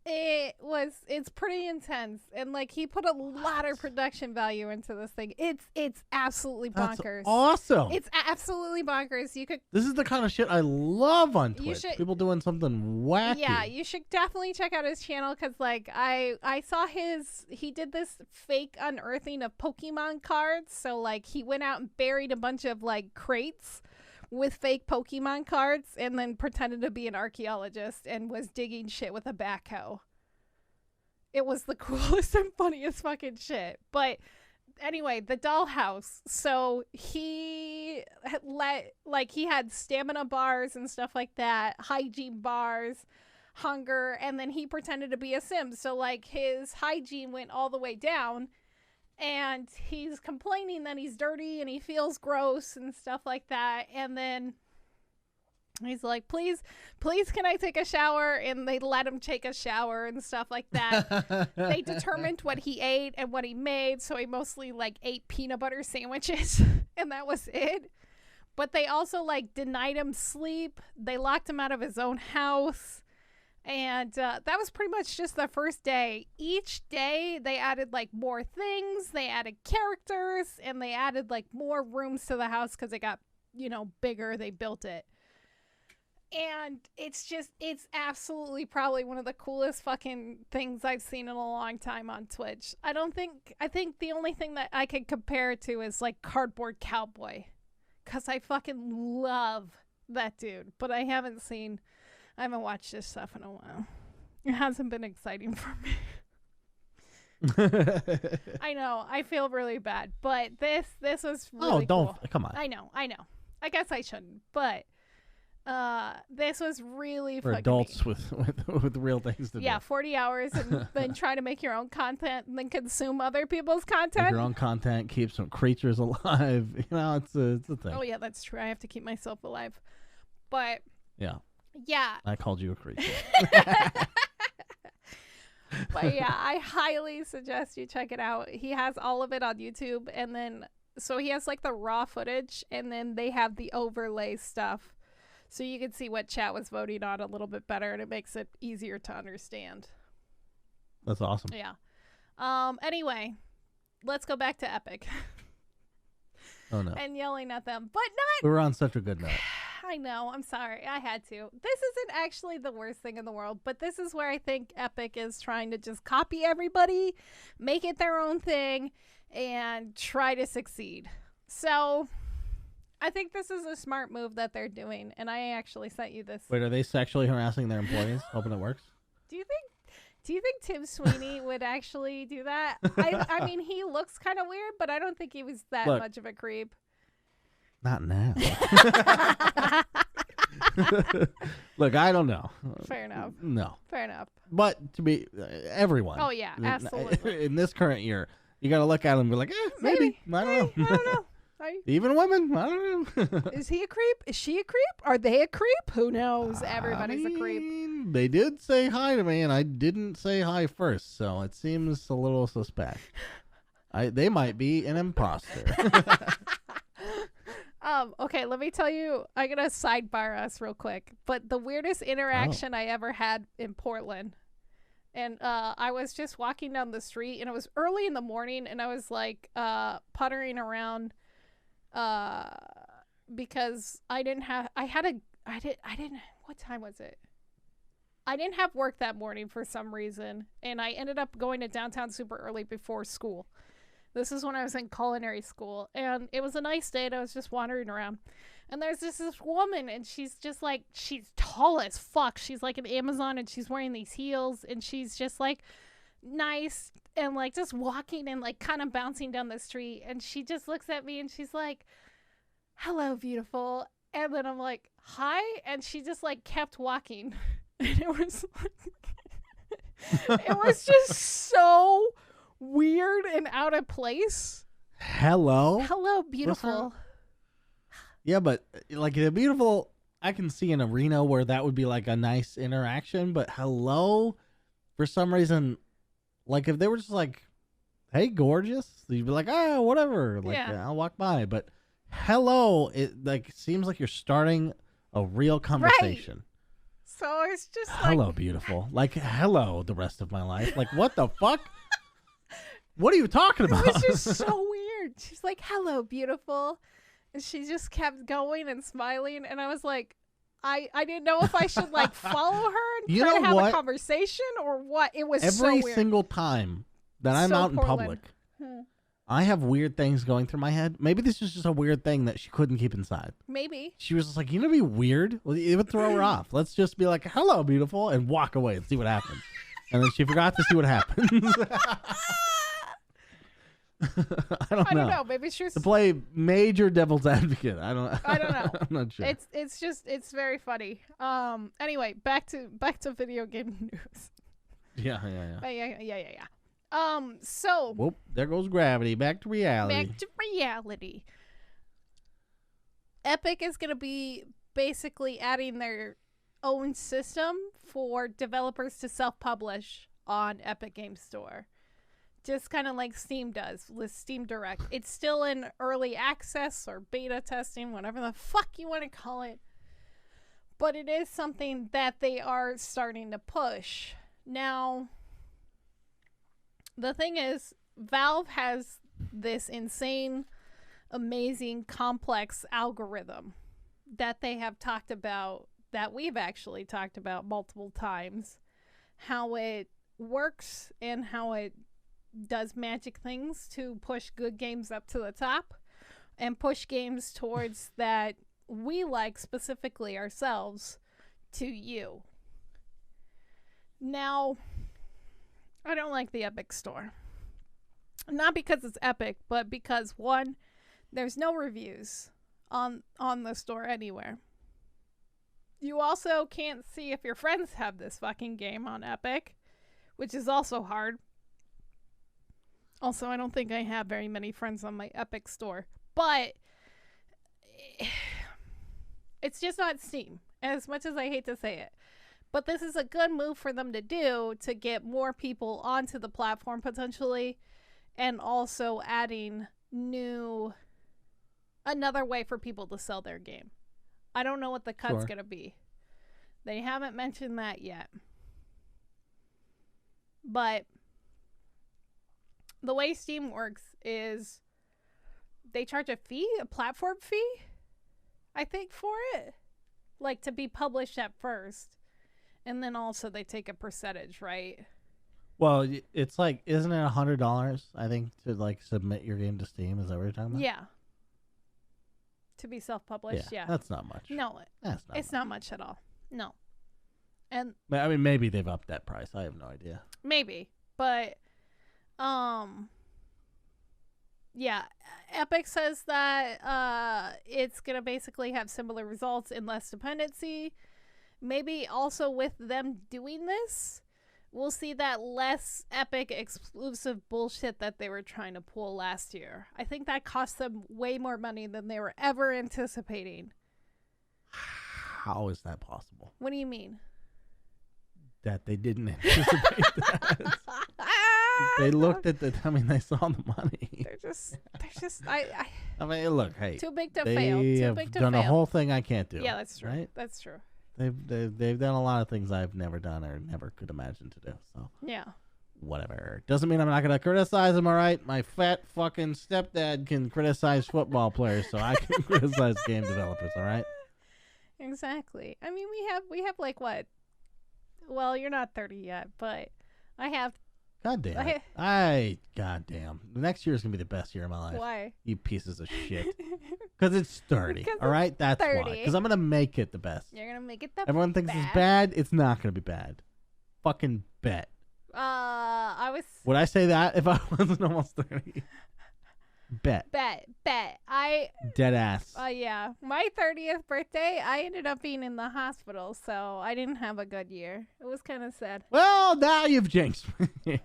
It's pretty intense, and like he put a lot of production value into this thing. It's absolutely bonkers.
That's awesome.
It's absolutely bonkers.
This is the kind of shit I love on Twitch. People doing something wacky.
Yeah, you should definitely check out his channel because like I saw he did this fake unearthing of Pokemon cards. So like he went out and buried a bunch of like crates with fake Pokemon cards and then pretended to be an archaeologist and was digging shit with a backhoe. It was the coolest and funniest fucking shit. But anyway, the dollhouse. So he had stamina bars and stuff like that, hygiene bars, hunger, and then he pretended to be a sim. So like his hygiene went all the way down. And he's complaining that he's dirty and he feels gross and stuff like that. And then he's like, please, can I take a shower? And they let him take a shower and stuff like that. They determined what he ate and what he made. So he mostly like ate peanut butter sandwiches and that was it. But they also like denied him sleep. They locked him out of his own house. And that was pretty much just the first day. Each day they added like more things, they added characters, and they added like more rooms to the house because it got, you know, bigger. They built it. And it's absolutely probably one of the coolest fucking things I've seen in a long time on Twitch. I think the only thing that I could compare it to is like Cardboard Cowboy. Because I fucking love that dude. But I haven't watched this stuff in a while. It hasn't been exciting for me. I know. I feel really bad. But this was really cool.
Come on.
I know. I guess I shouldn't. But This was really
For
fucking
adults with real things to do.
Yeah, 40 hours and then try to make your own content and then consume other people's content.
Make your own content, keep some creatures alive. You know, it's a thing.
Oh, yeah, that's true. I have to keep myself alive. But,
Yeah.
yeah.
I called you a creature.
But, yeah, I highly suggest you check it out. He has all of it on YouTube. And then, so he has like the raw footage and then they have the overlay stuff. So you can see what chat was voting on a little bit better, and it makes it easier to understand.
That's awesome.
Yeah. Anyway, let's go back to Epic.
Oh, no.
And yelling at them, but not...
We were on such a good note.
I know. I'm sorry. I had to. This isn't actually the worst thing in the world, but this is where I think Epic is trying to just copy everybody, make it their own thing, and try to succeed. So... I think this is a smart move that they're doing, and I actually sent you this.
Wait, are they sexually harassing their employees? Hoping it works?
Do you think Tim Sweeney would actually do that? I mean, he looks kind of weird, but I don't think he was that much of a creep.
Not now. Look, I don't know.
Fair enough.
No.
Fair enough.
But to be everyone.
Oh, yeah, absolutely.
In this current year, you got to look at them and be like, maybe. I don't know.
I don't know.
Even women? I don't know.
Is he a creep? Is she a creep? Are they a creep? Who knows? Everybody's a creep.
They did say hi to me, and I didn't say hi first, so it seems a little suspect. They might be an imposter.
Okay, let me tell you, I'm going to sidebar us real quick, but the weirdest interaction I ever had in Portland, and I was just walking down the street, and it was early in the morning, and I was like puttering around because what time was it? I didn't have work that morning for some reason, and I ended up going to downtown super early before school. This is when I was in culinary school, and it was a nice day, and I was just wandering around, and there's this woman, and she's just like, she's tall as fuck. She's like an Amazon, and she's wearing these heels, and she's just like nice and like just walking and like kind of bouncing down the street, and she just looks at me and she's like, "Hello, beautiful." And then I'm like, "Hi," and she just like kept walking. And it was like, it was just so weird and out of place.
Hello
Beautiful.
Yeah, but like the beautiful, I can see in arena where that would be like a nice interaction, but hello, for some reason, like if they were just like, "Hey, gorgeous," you'd be like, "Oh, whatever." Like, yeah, I'll walk by. But hello, it like seems like you're starting a real conversation.
Right. So it's just
hello,
like,
beautiful. Like, hello, the rest of my life. Like, what the fuck? What are you talking about?
It was just so weird. She's like, "Hello, beautiful," and she just kept going and smiling, and I was like, I didn't know if I should like follow her and try to have a conversation or what. It was so weird.
Every single time that I'm out in public, I have weird things going through my head. Maybe this is just a weird thing that she couldn't keep inside.
Maybe.
She was just like, "You know, be weird. Well, it would throw her off. Let's just be like, 'Hello, beautiful,' and walk away and see what happens." And then she forgot to see what happens. I don't know. Maybe she was to play major devil's advocate. I don't know. I'm not sure.
It's very funny. Anyway, back to video game news.
Yeah.
So.
Whoop! There goes gravity. Back to reality.
Epic is gonna be basically adding their own system for developers to self-publish on Epic Game Store. Just kind of like Steam does with Steam Direct. It's still in early access or beta testing, whatever the fuck you want to call it. But it is something that they are starting to push. Now, the thing is, Valve has this insane, amazing, complex algorithm that they have talked about, that we've actually talked about multiple times. How it works and how it does magic things to push good games up to the top and push games towards that we like specifically ourselves to you. Now, I don't like the Epic Store. Not because it's Epic, but because, one, there's no reviews on the store anywhere. You also can't see if your friends have this fucking game on Epic, which is also hard. Also, I don't think I have very many friends on my Epic store. But it's just not Steam, as much as I hate to say it. But this is a good move for them to do to get more people onto the platform potentially, and also adding another way for people to sell their game. I don't know what the cut's going to be. They haven't mentioned that yet. But the way Steam works is they charge a fee, a platform fee, I think, for it. Like, to be published at first. And then also they take a percentage, right?
Well, it's like, isn't it $100, I think, to like submit your game to Steam? Is that what you're talking about?
Yeah. To be self-published, yeah.
That's not much.
No, it's not much at all. No. And
I mean, maybe they've upped that price. I have no idea.
Maybe. But, yeah. Epic says that it's going to basically have similar results in less dependency. Maybe also with them doing this, we'll see that less Epic exclusive bullshit that they were trying to pull last year. I think that cost them way more money than they were ever anticipating.
How is that possible?
What do you mean?
That they didn't anticipate that. They looked at they saw the money.
They're just, I
mean, look, hey.
Too big to fail. Too big to fail.
They've done a whole thing I can't do.
Yeah, that's true.
Right?
That's true.
They've done a lot of things I've never done or never could imagine to do. So
yeah,
whatever. Doesn't mean I'm not gonna criticize them. All right, my fat fucking stepdad can criticize football players, so I can criticize game developers. All right.
Exactly. I mean, we have like what? Well, you're not 30 yet, but I have.
God damn. Goddamn. Next year is going to be the best year of my life.
Why?
You pieces of shit. Because it's 30. All right? That's 30. Why. Because I'm going to make it the best.
You're going to make it the best.
Everyone thinks it's bad. It's not going to be bad. Fucking bet.
Would
I say that if I wasn't almost 30? Bet. Dead ass.
Yeah. My 30th birthday, I ended up being in the hospital, so I didn't have a good year. It was kind of sad.
Well, now you've jinxed me.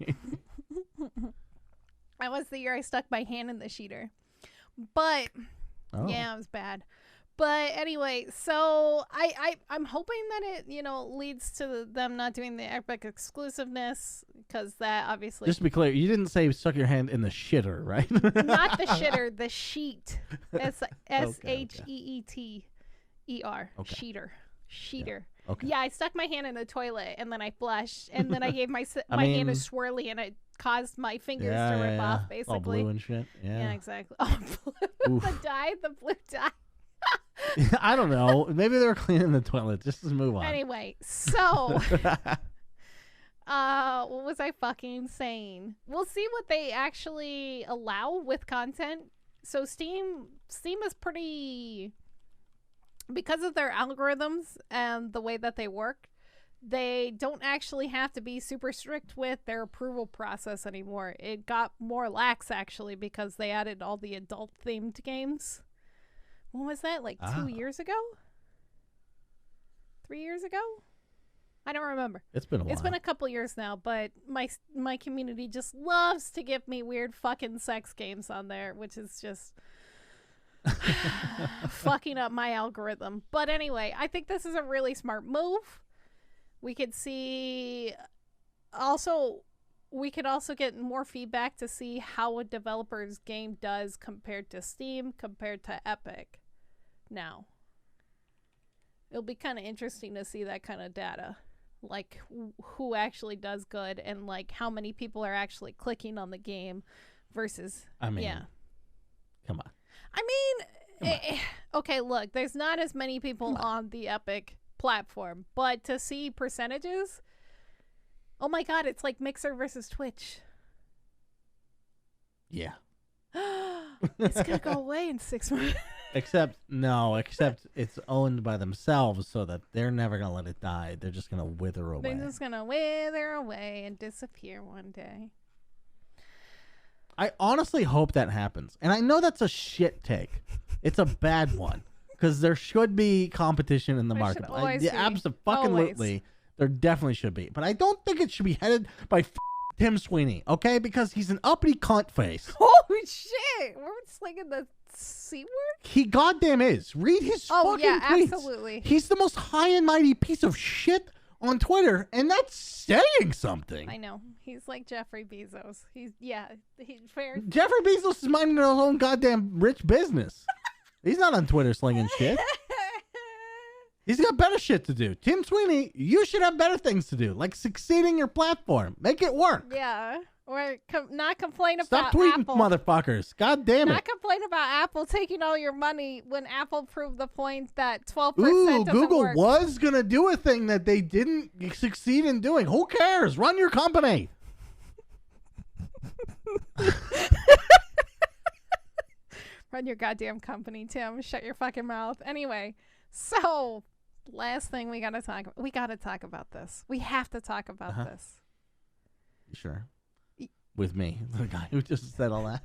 That was the year I stuck my hand in the sheeter. But, yeah, it was bad. But anyway, so I'm hoping that it, leads to them not doing the Epic exclusiveness, because that obviously...
Just to be clear, you didn't say stuck your hand in the shitter, right?
Not the shitter, the sheet. Sheeter.
Okay.
Sheeter.
Yeah. Okay.
Yeah, I stuck my hand in the toilet, and then I flushed, and then I gave my hand a swirly, and it caused my fingers to rip off, basically.
All blue and shit. Yeah,
exactly. Oh, blue. The blue dye.
I don't know. Maybe they were cleaning the toilet. Just move on.
Anyway, so what was I fucking saying? We'll see what they actually allow with content. So Steam is pretty, because of their algorithms and the way that they work, they don't actually have to be super strict with their approval process anymore. It got more lax, actually, because they added all the adult themed games. When was that? Like 2 years ago? 3 years ago? I don't remember.
It's been a while.
It's been a couple years now, but my community just loves to give me weird fucking sex games on there, which is just fucking up my algorithm. But anyway, I think this is a really smart move. We could also get more feedback to see how a developer's game does compared to Steam, compared to Epic. Now, it'll be kind of interesting to see that kind of data, like who actually does good and like how many people are actually clicking on the game versus.
Come on.
Okay, look, there's not as many people on the Epic platform, but to see percentages, oh my god, it's like Mixer versus Twitch.
Yeah.
It's gonna go away in 6 months.
Except it's owned by themselves, so that they're never gonna let it die. They're just gonna wither away.
They're just gonna wither away and disappear one day.
I honestly hope that happens. And I know that's a shit take. It's a bad one. Because there should be competition in the
There
market.
should always be.
Absolutely. There definitely should be. But I don't think it should be headed by Tim Sweeney, okay? Because he's an uppity cunt face.
Holy shit! We're slinging the C word?
He goddamn is. Read his fucking tweets.
Absolutely.
He's the most high and mighty piece of shit on Twitter, and that's saying something.
I know. He's like Jeffrey Bezos. He's fair.
Jeffrey Bezos is minding his own goddamn rich business. He's not on Twitter slinging shit. He's got better shit to do. Tim Sweeney, you should have better things to do, like succeeding your platform. Make it work.
Yeah. Or not complain
Stop
about
tweeting,
Apple.
motherfuckers. God damn it.
Not complain about Apple taking all your money when Apple proved the point that 12%
Ooh,
doesn't
Google
work.
was going to do a thing that they didn't succeed in doing. Who cares? Run your company.
Run your goddamn company, Tim. Shut your fucking mouth. Anyway, so last thing we got to talk about. We got to talk about this. We have to talk about this.
Sure. With me, the guy who just said all that.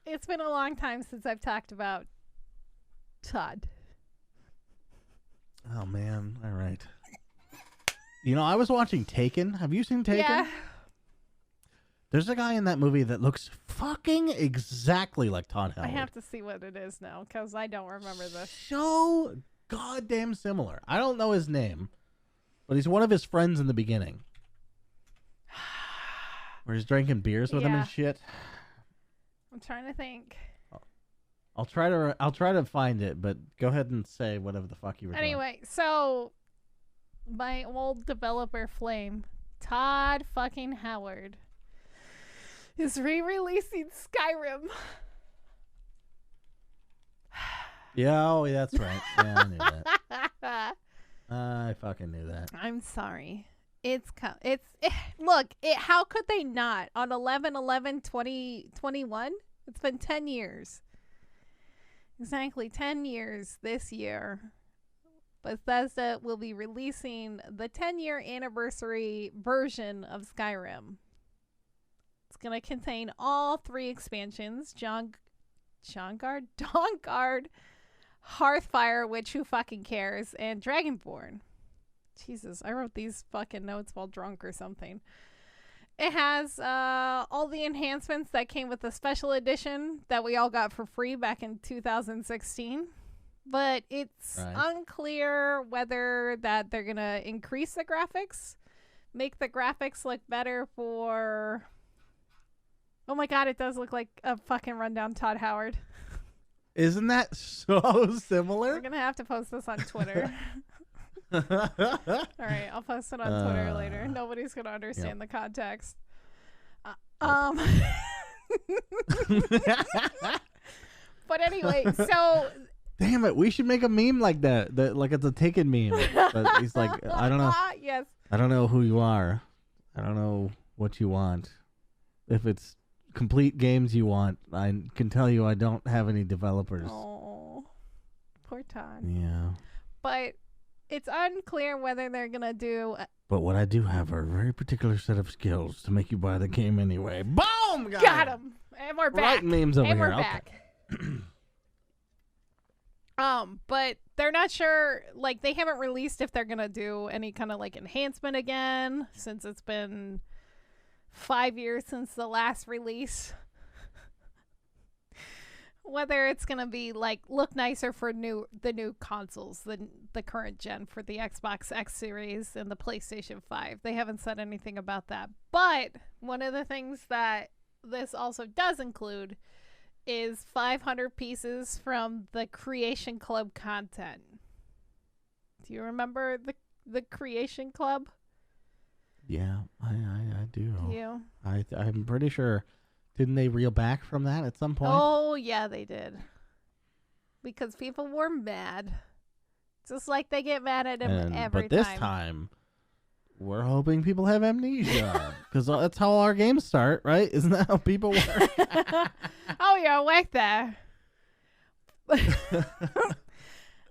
It's been a long time since I've talked about Todd.
Oh, man. All right. You know, I was watching Taken. Have you seen Taken?
Yeah.
There's a guy in that movie that looks fucking exactly like Todd Howard.
I have to see what it is now because I don't remember this.
So goddamn similar. I don't know his name, but he's one of his friends in the beginning. Where he's drinking beers with him and shit.
I'm trying to think.
I'll try to find it, but go ahead and say whatever the fuck you were doing.
Anyway, so my old developer flame, Todd fucking Howard, is re-releasing Skyrim.
Yeah, oh, that's right. Yeah, I knew that. I fucking knew that.
I'm sorry. How could they not? On 11/11/2021? It's been 10 years. Exactly 10 years this year. Bethesda will be releasing the 10-year anniversary version of Skyrim. It's going to contain all 3 expansions, Dawnguard, Hearthfire, which who fucking cares, and Dragonborn. Jesus, I wrote these fucking notes while drunk or something. It has all the enhancements that came with the special edition that we all got for free back in 2016. But it's unclear whether that they're going to increase the graphics, make the graphics look better for... Oh my god, it does look like a fucking rundown Todd Howard.
Isn't that so similar?
We're going to have to post this on Twitter. All right, I'll post it on Twitter later. Nobody's going to understand the context. But anyway, so...
Damn it, we should make a meme like that. Like it's a Taken meme. But he's like, I don't know.
Yes.
I don't know who you are. I don't know what you want. If it's complete games you want, I can tell you I don't have any developers.
Oh, poor Todd.
Yeah.
But it's unclear whether they're going to do...
But what I do have are a very particular set of skills to make you buy the game anyway. Boom!
Got him. And we're back.
Writing memes over
and
here.
We're back. But they're not sure, like, they haven't released if they're going to do any kind of, like, enhancement again, since it's been 5 years since the last release. Whether it's going to be, like, look nicer for the new consoles than the current gen for the Xbox X Series and the PlayStation 5. They haven't said anything about that. But one of the things that this also does include is 500 pieces from the Creation Club content. Do you remember the Creation Club?
Yeah, I do.
You?
I'm pretty sure. Didn't they reel back from that at some point?
Oh, yeah, they did. Because people were mad. Just like they get mad at him every time.
But this time, we're hoping people have amnesia. Because that's how our games start, right? Isn't that how people work?
Oh, you're awake there.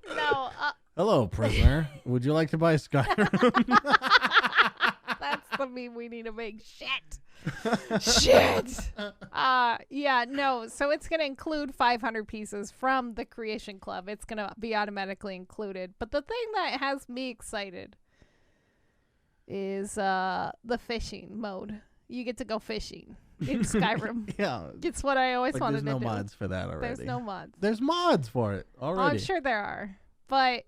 No.
Hello, prisoner. Would you like to buy Skyrim?
That's the meme we need to make. Shit. Shit. Yeah, no. So it's going to include 500 pieces from the Creation Club. It's going to be automatically included. But the thing that has me excited is the fishing mode. You get to go fishing in Skyrim.
Yeah.
It's what I always wanted to do.
There's no mods for that already.
There's no mods.
There's mods for it already.
Oh, I'm sure there are. But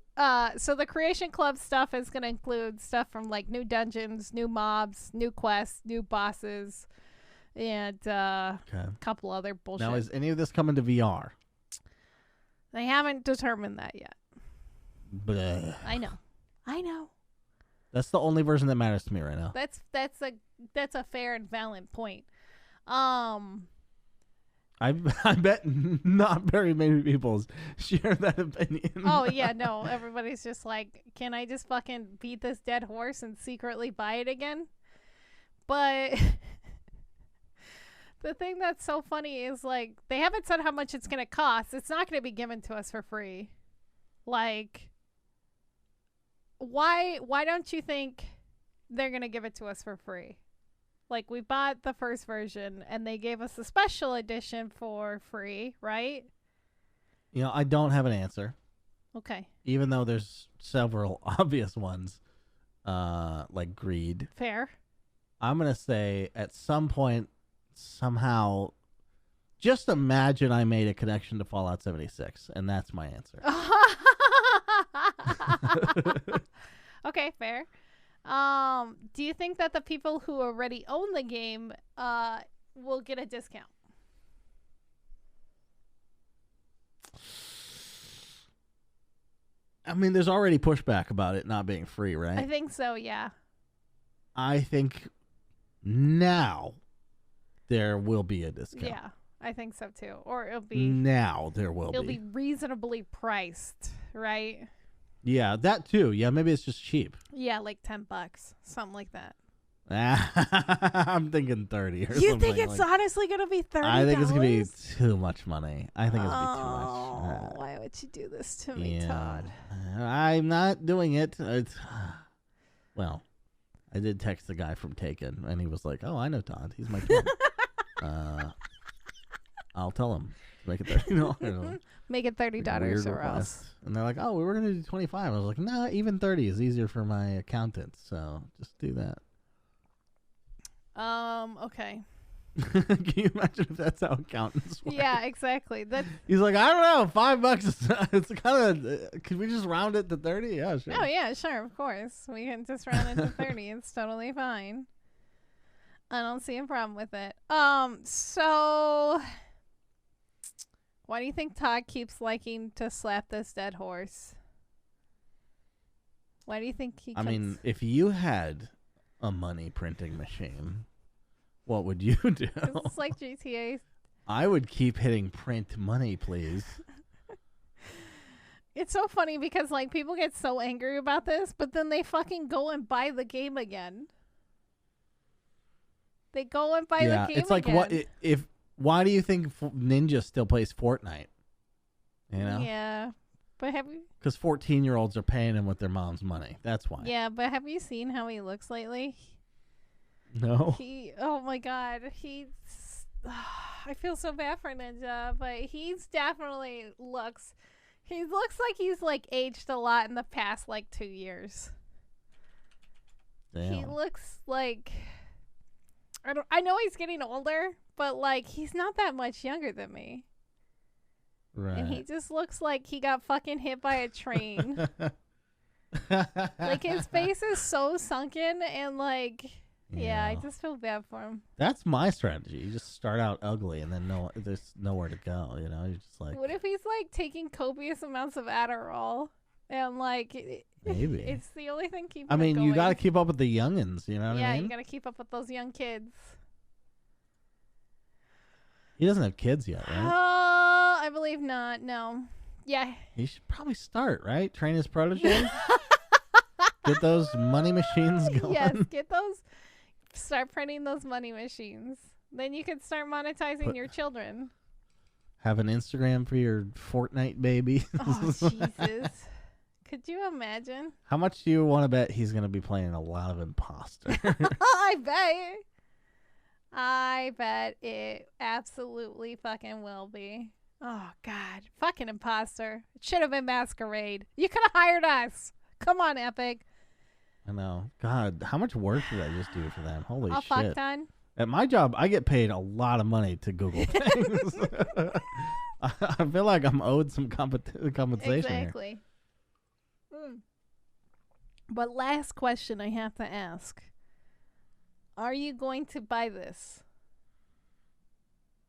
so the Creation Club stuff is going to include stuff from like new dungeons, new mobs, new quests, new bosses, and a couple other bullshit.
Now, is any of this coming to VR?
They haven't determined that yet.
Bleh.
I know.
That's the only version that matters to me right now.
That's a fair and valid point.
I bet not very many people share that opinion.
Oh yeah, no. Everybody's just like, can I just fucking beat this dead horse and secretly buy it again? But the thing that's so funny is like they haven't said how much it's gonna cost. It's not gonna be given to us for free. Like, why don't you think they're gonna give it to us for free? Like, we bought the first version and they gave us a special edition for free, right?
You know, I don't have an answer.
Okay.
Even though there's several obvious ones, like greed.
Fair.
I'm going to say at some point, somehow, just imagine I made a connection to Fallout 76, and that's my answer.
Okay, fair. Do you think that the people who already own the game will get a discount?
I mean, there's already pushback about it not being free, right?
I think so, yeah.
I think now there will be a discount.
Yeah, I think so too. Or it'll be
now there will
it'll be reasonably priced, right?
Yeah, that too. Yeah, maybe it's just cheap.
Yeah, like $10, something like that.
I'm thinking 30 or something.
You think it's honestly gonna be $30?
I think it's gonna be too much money. I think it's gonna be too much.
Why would you do this to me, Todd?
I'm not doing it. Well, I did text the guy from Taken, and he was like, "Oh, I know Todd. He's my twin." I'll tell him. Make it $30.
Make it $30 or else.
And they're like, "Oh, we were gonna do 25." I was like, "No, even 30 is easier for my accountant, so just do that."
Okay.
Can you imagine if that's how accountants work?
Yeah, exactly.
He's like, I don't know, $5. It's kind of. Could we just round it to 30? Yeah, sure.
Oh yeah, sure, of course. We can just round it to 30. It's totally fine. I don't see a problem with it. So why do you think Todd keeps liking to slap this dead horse? Why do you think he?
I mean, if you had a money printing machine, what would you do?
It's like GTA.
I would keep hitting print money, please.
It's so funny because like people get so angry about this, but then they fucking go and buy the game again. They go and buy the game
it's like
again.
Why do you think Ninja still plays Fortnite? You know?
Yeah. But have you?
Because 14-year-olds are paying him with their mom's money. That's why.
Yeah, but have you seen how he looks lately?
No.
Oh my God, I feel so bad for Ninja, but he's definitely looks like he's like aged a lot in the past like 2 years.
Damn.
He looks like I know he's getting older, but like he's not that much younger than me.
Right.
And he just looks like he got fucking hit by a train. Like his face is so sunken and like yeah, I just feel bad for him.
That's my strategy. You just start out ugly and then there's nowhere to go, you know? You're just like,
what if he's like taking copious amounts of Adderall and like
maybe
it's the only thing keeping
I mean,
him
you
going.
got to keep up with the youngins, you know what I mean?
Yeah, you got to keep up with those young kids.
He doesn't have kids yet, right?
I believe not. No. Yeah.
He should probably start, right? Train his protege. Get those money machines going.
Yes, get those. Start printing those money machines. Then you can start monetizing your children.
Have an Instagram for your Fortnite baby.
Oh, Jesus. Could you imagine?
How much do you want to bet he's going to be playing a lot of Imposter?
I bet. I bet it absolutely fucking will be. Oh, God. Fucking imposter. It should have been Masquerade. You could have hired us. Come on, Epic.
I know. God, how much work did I just do for them? Holy
A
shit.
fuck ton.
At my job, I get paid a lot of money to Google things. I feel like I'm owed some compensation here.
Exactly. But last question I have to ask. Are you going to buy this?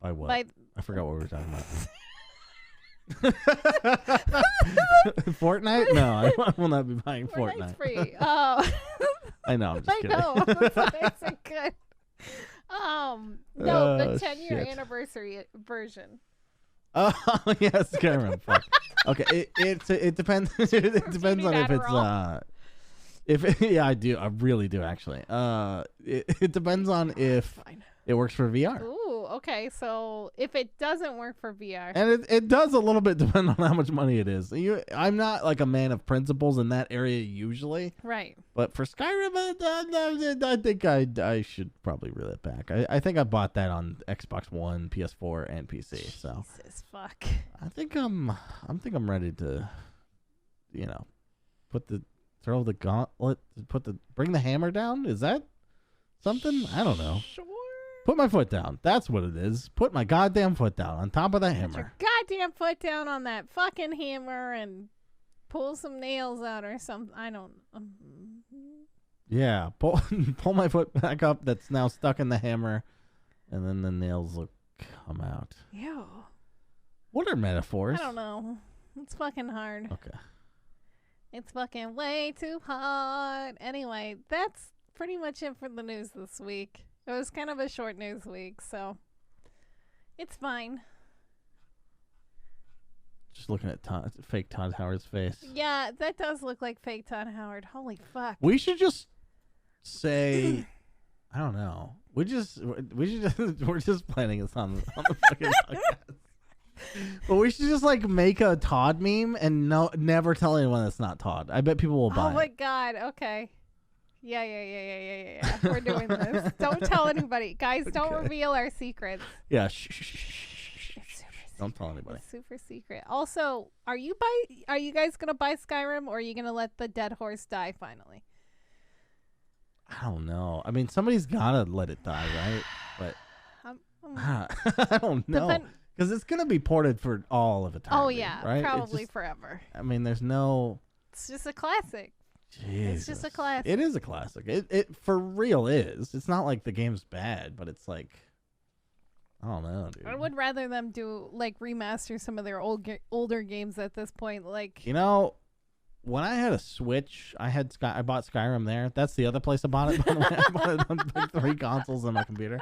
By what?
By
I forgot what we were talking about. Fortnite? No, I will not be buying
Fortnite's
Fortnite.
free. Oh.
I know, I'm just
I
kidding.
know. That's what I said good. No, the 10-year
Shit.
anniversary version.
Oh yes, Cameron. Fuck. Okay, it depends. It depends on if it's
Adderall.
yeah, I do. I really do actually. It depends on if
Fine.
it works for VR.
Ooh, okay. So if it doesn't work for VR,
And it does a little bit depend on how much money it is. I'm not like a man of principles in that area usually,
right?
but for Skyrim, I think I should probably reel it back. I think I bought that on Xbox One, PS4, and PC. So
Jesus fuck.
I think I'm ready to, throw the gauntlet, bring the hammer down. Is that something? I don't know.
Sure.
Put my foot down. That's what it is. Put my goddamn foot down on top of the
Put
hammer.
your goddamn foot down on that fucking hammer and pull some nails out or something. I don't.
Yeah, pull my foot back up. That's now stuck in the hammer, and then the nails will come out.
Ew.
What are metaphors?
I don't know. It's fucking hard.
Okay.
It's fucking way too hard. Anyway, that's pretty much it for the news this week. It was kind of a short news week, so it's fine.
Just looking at fake Todd Howard's face.
Yeah, that does look like fake Todd Howard. Holy fuck.
We should just say, I don't know. We're just planning this on the fucking podcast. But we should just like make a Todd meme and never tell anyone it's not Todd. I bet people will buy
Oh my
it.
god. Okay. Yeah. We're doing this. Don't tell anybody. Guys, don't
Okay.
reveal our secrets.
Yeah.
It's super secret.
Don't tell anybody.
It's super secret. Also, are you guys going to buy Skyrim, or are you going to let the dead horse die finally?
I don't know. I mean, somebody's gotta let it die, right? But I don't know. Because it's going to be ported for all of eternity.
Oh, yeah.
right?
Probably forever.
I mean, there's no...
It's just a classic.
Jesus.
It's just a classic.
It is a classic. It for real is. It's not like the game's bad, but it's like... I don't know, dude.
I would rather them do, like, remaster some of their older games at this point. Like,
You know, when I had a Switch, I bought Skyrim there. That's the other place I bought it, by the way. I bought it on like 3 consoles on my computer.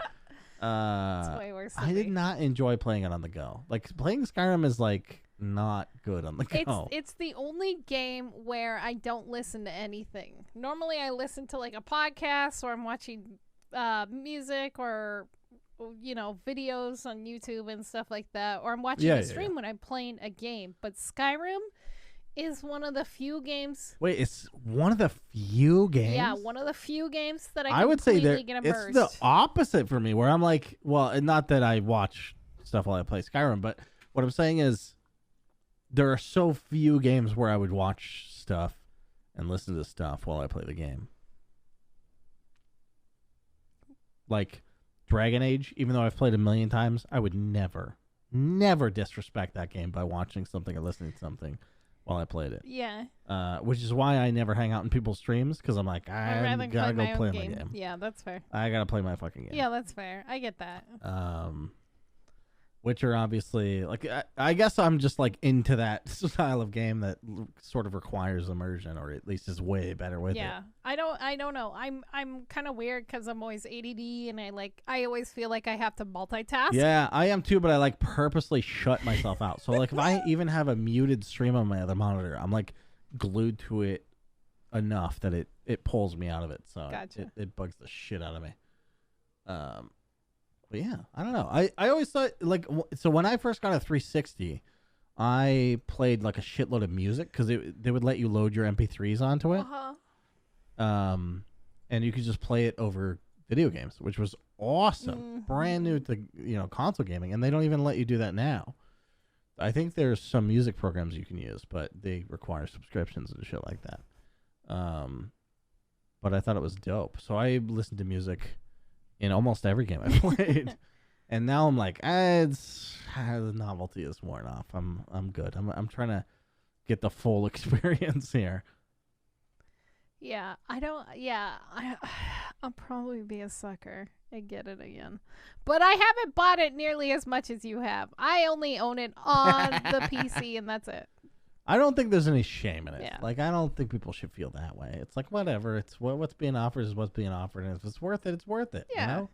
it's way worse than
I did
me.
not enjoy playing it on the go. Like, playing Skyrim is, like, not good on the go.
It's the only game where I don't listen to anything. Normally, I listen to, like, a podcast, or I'm watching music, or, you know, videos on YouTube and stuff like that, or I'm watching a stream when I'm playing a game. But Skyrim is one of the few games.
Wait, it's one of the few games?
Yeah, one of the few games that
I would say
completely get immersed.
it's the opposite for me, where I'm like, well, and not that I watch stuff while I play Skyrim, but what I'm saying is there are so few games where I would watch stuff and listen to stuff while I play the game. Like Dragon Age, even though I've played 1,000,000 times, I would never disrespect that game by watching something or listening to something while I played it.
Yeah.
Which is why I never hang out in people's streams, because I'm like,
I'd
I
rather
gotta
play
go
my
play
own
my
game.
game.
Yeah, that's fair.
I gotta play my fucking game.
Yeah, that's fair. I get that.
Which are obviously like I guess I'm just like into that style of game that sort of requires immersion, or at least is way better with it.
Yeah, I don't know. I'm kind of weird because I'm always ADD, and I always feel like I have to multitask.
Yeah, I am too, but I like purposely shut myself out. So like if I even have a muted stream on my other monitor, I'm like glued to it enough that it pulls me out of it. So
Gotcha.
it bugs the shit out of me. But yeah, I don't know. I always thought, like, so when I first got a 360, I played like a shitload of music because they would let you load your MP3s onto it.
Uh-huh.
And you could just play it over video games, which was awesome. Brand new to console gaming, and they don't even let you do that now. I think there's some music programs you can use, but they require subscriptions and shit like that. But I thought it was dope. So I listened to music in almost every game I played. And now I'm like, the novelty is worn off. I'm good. I'm trying to get the full experience here.
Yeah, I'll probably be a sucker and get it again. But I haven't bought it nearly as much as you have. I only own it on the PC, and that's it.
I don't think there's any shame in it.
Yeah.
Like, I don't think people should feel that way. It's like, whatever. It's what's being offered is what's being offered, and if it's worth it, it's worth it.
Yeah.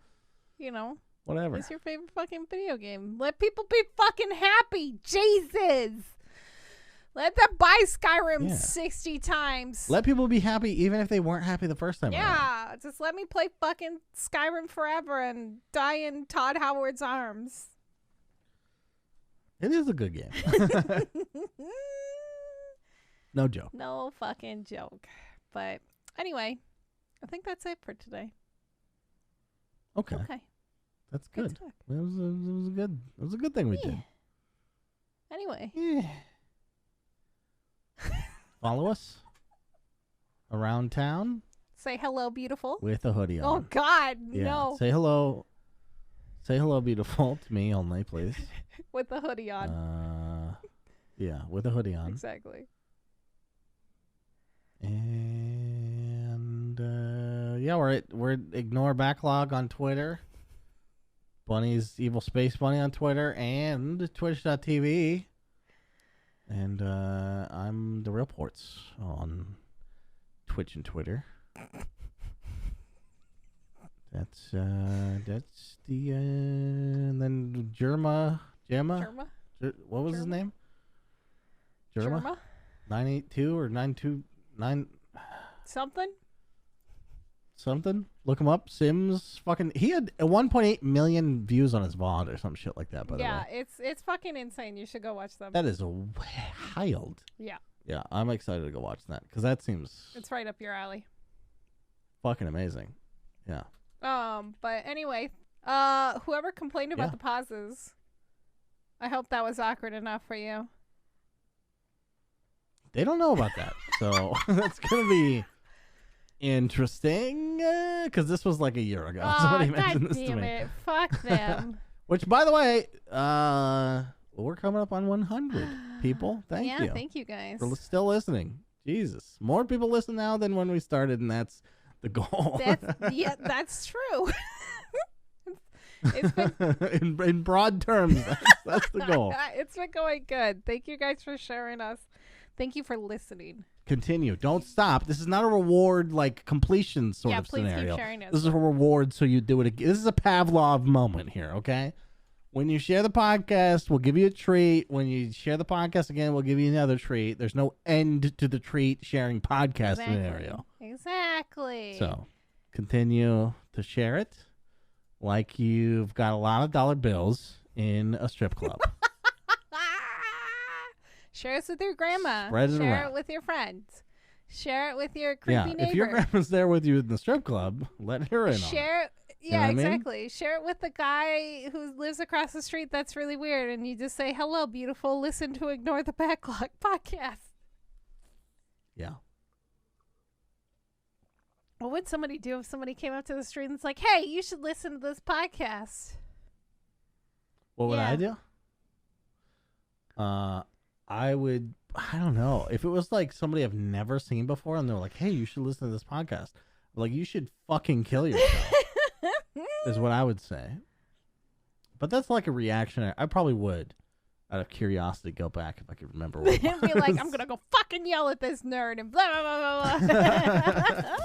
Whatever.
It's your favorite fucking video game. Let people be fucking happy. Jesus. Let them buy Skyrim 60 times.
Let people be happy even if they weren't happy the first time around.
Yeah, just let me play fucking Skyrim forever and die in Todd Howard's arms.
It is a good game. No joke.
No fucking joke. But anyway, I think that's it for today.
Okay. That's good. It was a good thing we did.
Anyway.
Yeah. Follow us around town.
Say hello, beautiful.
With a hoodie on.
Oh God,
yeah.
no.
Say hello. Say hello, beautiful, to me only, please.
With the hoodie on.
Yeah, with a hoodie on.
Exactly.
And we're ignore backlog on Twitter. Bunny's EvilSpaceBunny on Twitter and Twitch.tv. And I'm TheRealPortz on Twitch and Twitter. That's the and then Gemma. What was his name? Germa? 982 or 929 something. Look him up. Sims he had 1.8 million views on his VOD or some shit like that, by the way.
Yeah, it's fucking insane. You should go watch them.
That is wild.
Yeah.
Yeah, I'm excited to go watch that because that seems
it's right up your alley.
Fucking amazing. Yeah.
But anyway, whoever complained about the pauses, I hope that was awkward enough for you.
They don't know about that, so that's gonna be interesting. Because this was like a year ago. Somebody mentioned this to me.
God damn it! Fuck them.
Which, by the way, we're coming up on 100 people. Thank you.
Yeah, thank you guys
for still listening. Jesus, more people listen now than when we started, and that's the goal.
That's true. It's been
in broad terms, that's the goal.
It's been going good. Thank you guys for sharing us. Thank you for listening.
Continue. Don't stop. This is not a reward like completion sort of
please
scenario.
Keep sharing us.
This is a reward so you do it again. This is a Pavlov moment here, okay? When you share the podcast, we'll give you a treat. When you share the podcast again, we'll give you another treat. There's no end to the treat sharing podcast scenario.
Exactly.
So continue to share it like you've got a lot of dollar bills in a strip club.
Share us with your grandma.
Spread it
Share
around.
it with your friends. Share it with your creepy neighbor.
If your grandma's there with you in the strip club, let her in on it.
Share it.
You know
Yeah,
what I mean?
exactly. Share it with the guy who lives across the street that's really weird, and you just say, hello, beautiful, listen to Ignore the Backlog podcast.
Yeah.
What would somebody do if somebody came up to the street and it's like, hey, you should listen to this podcast?
What would I do? I don't know. If it was like somebody I've never seen before and they're like, hey, you should listen to this podcast. Like, you should fucking kill yourself. Is what I would say. But that's like a reaction. I probably would, out of curiosity, go back if I could remember what it was.
Be like, I'm going to go fucking yell at this nerd and blah, blah, blah, blah.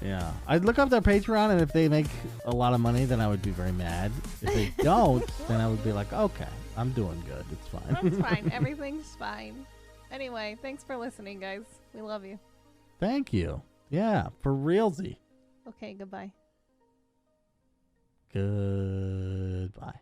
Yeah. I'd look up their Patreon, and if they make a lot of money, then I would be very mad. If they don't, then I would be like, okay, I'm doing good. It's fine.
That's fine. Everything's fine. Anyway, thanks for listening, guys. We love you.
Thank you. Yeah, for realsy.
Okay, goodbye.
Goodbye.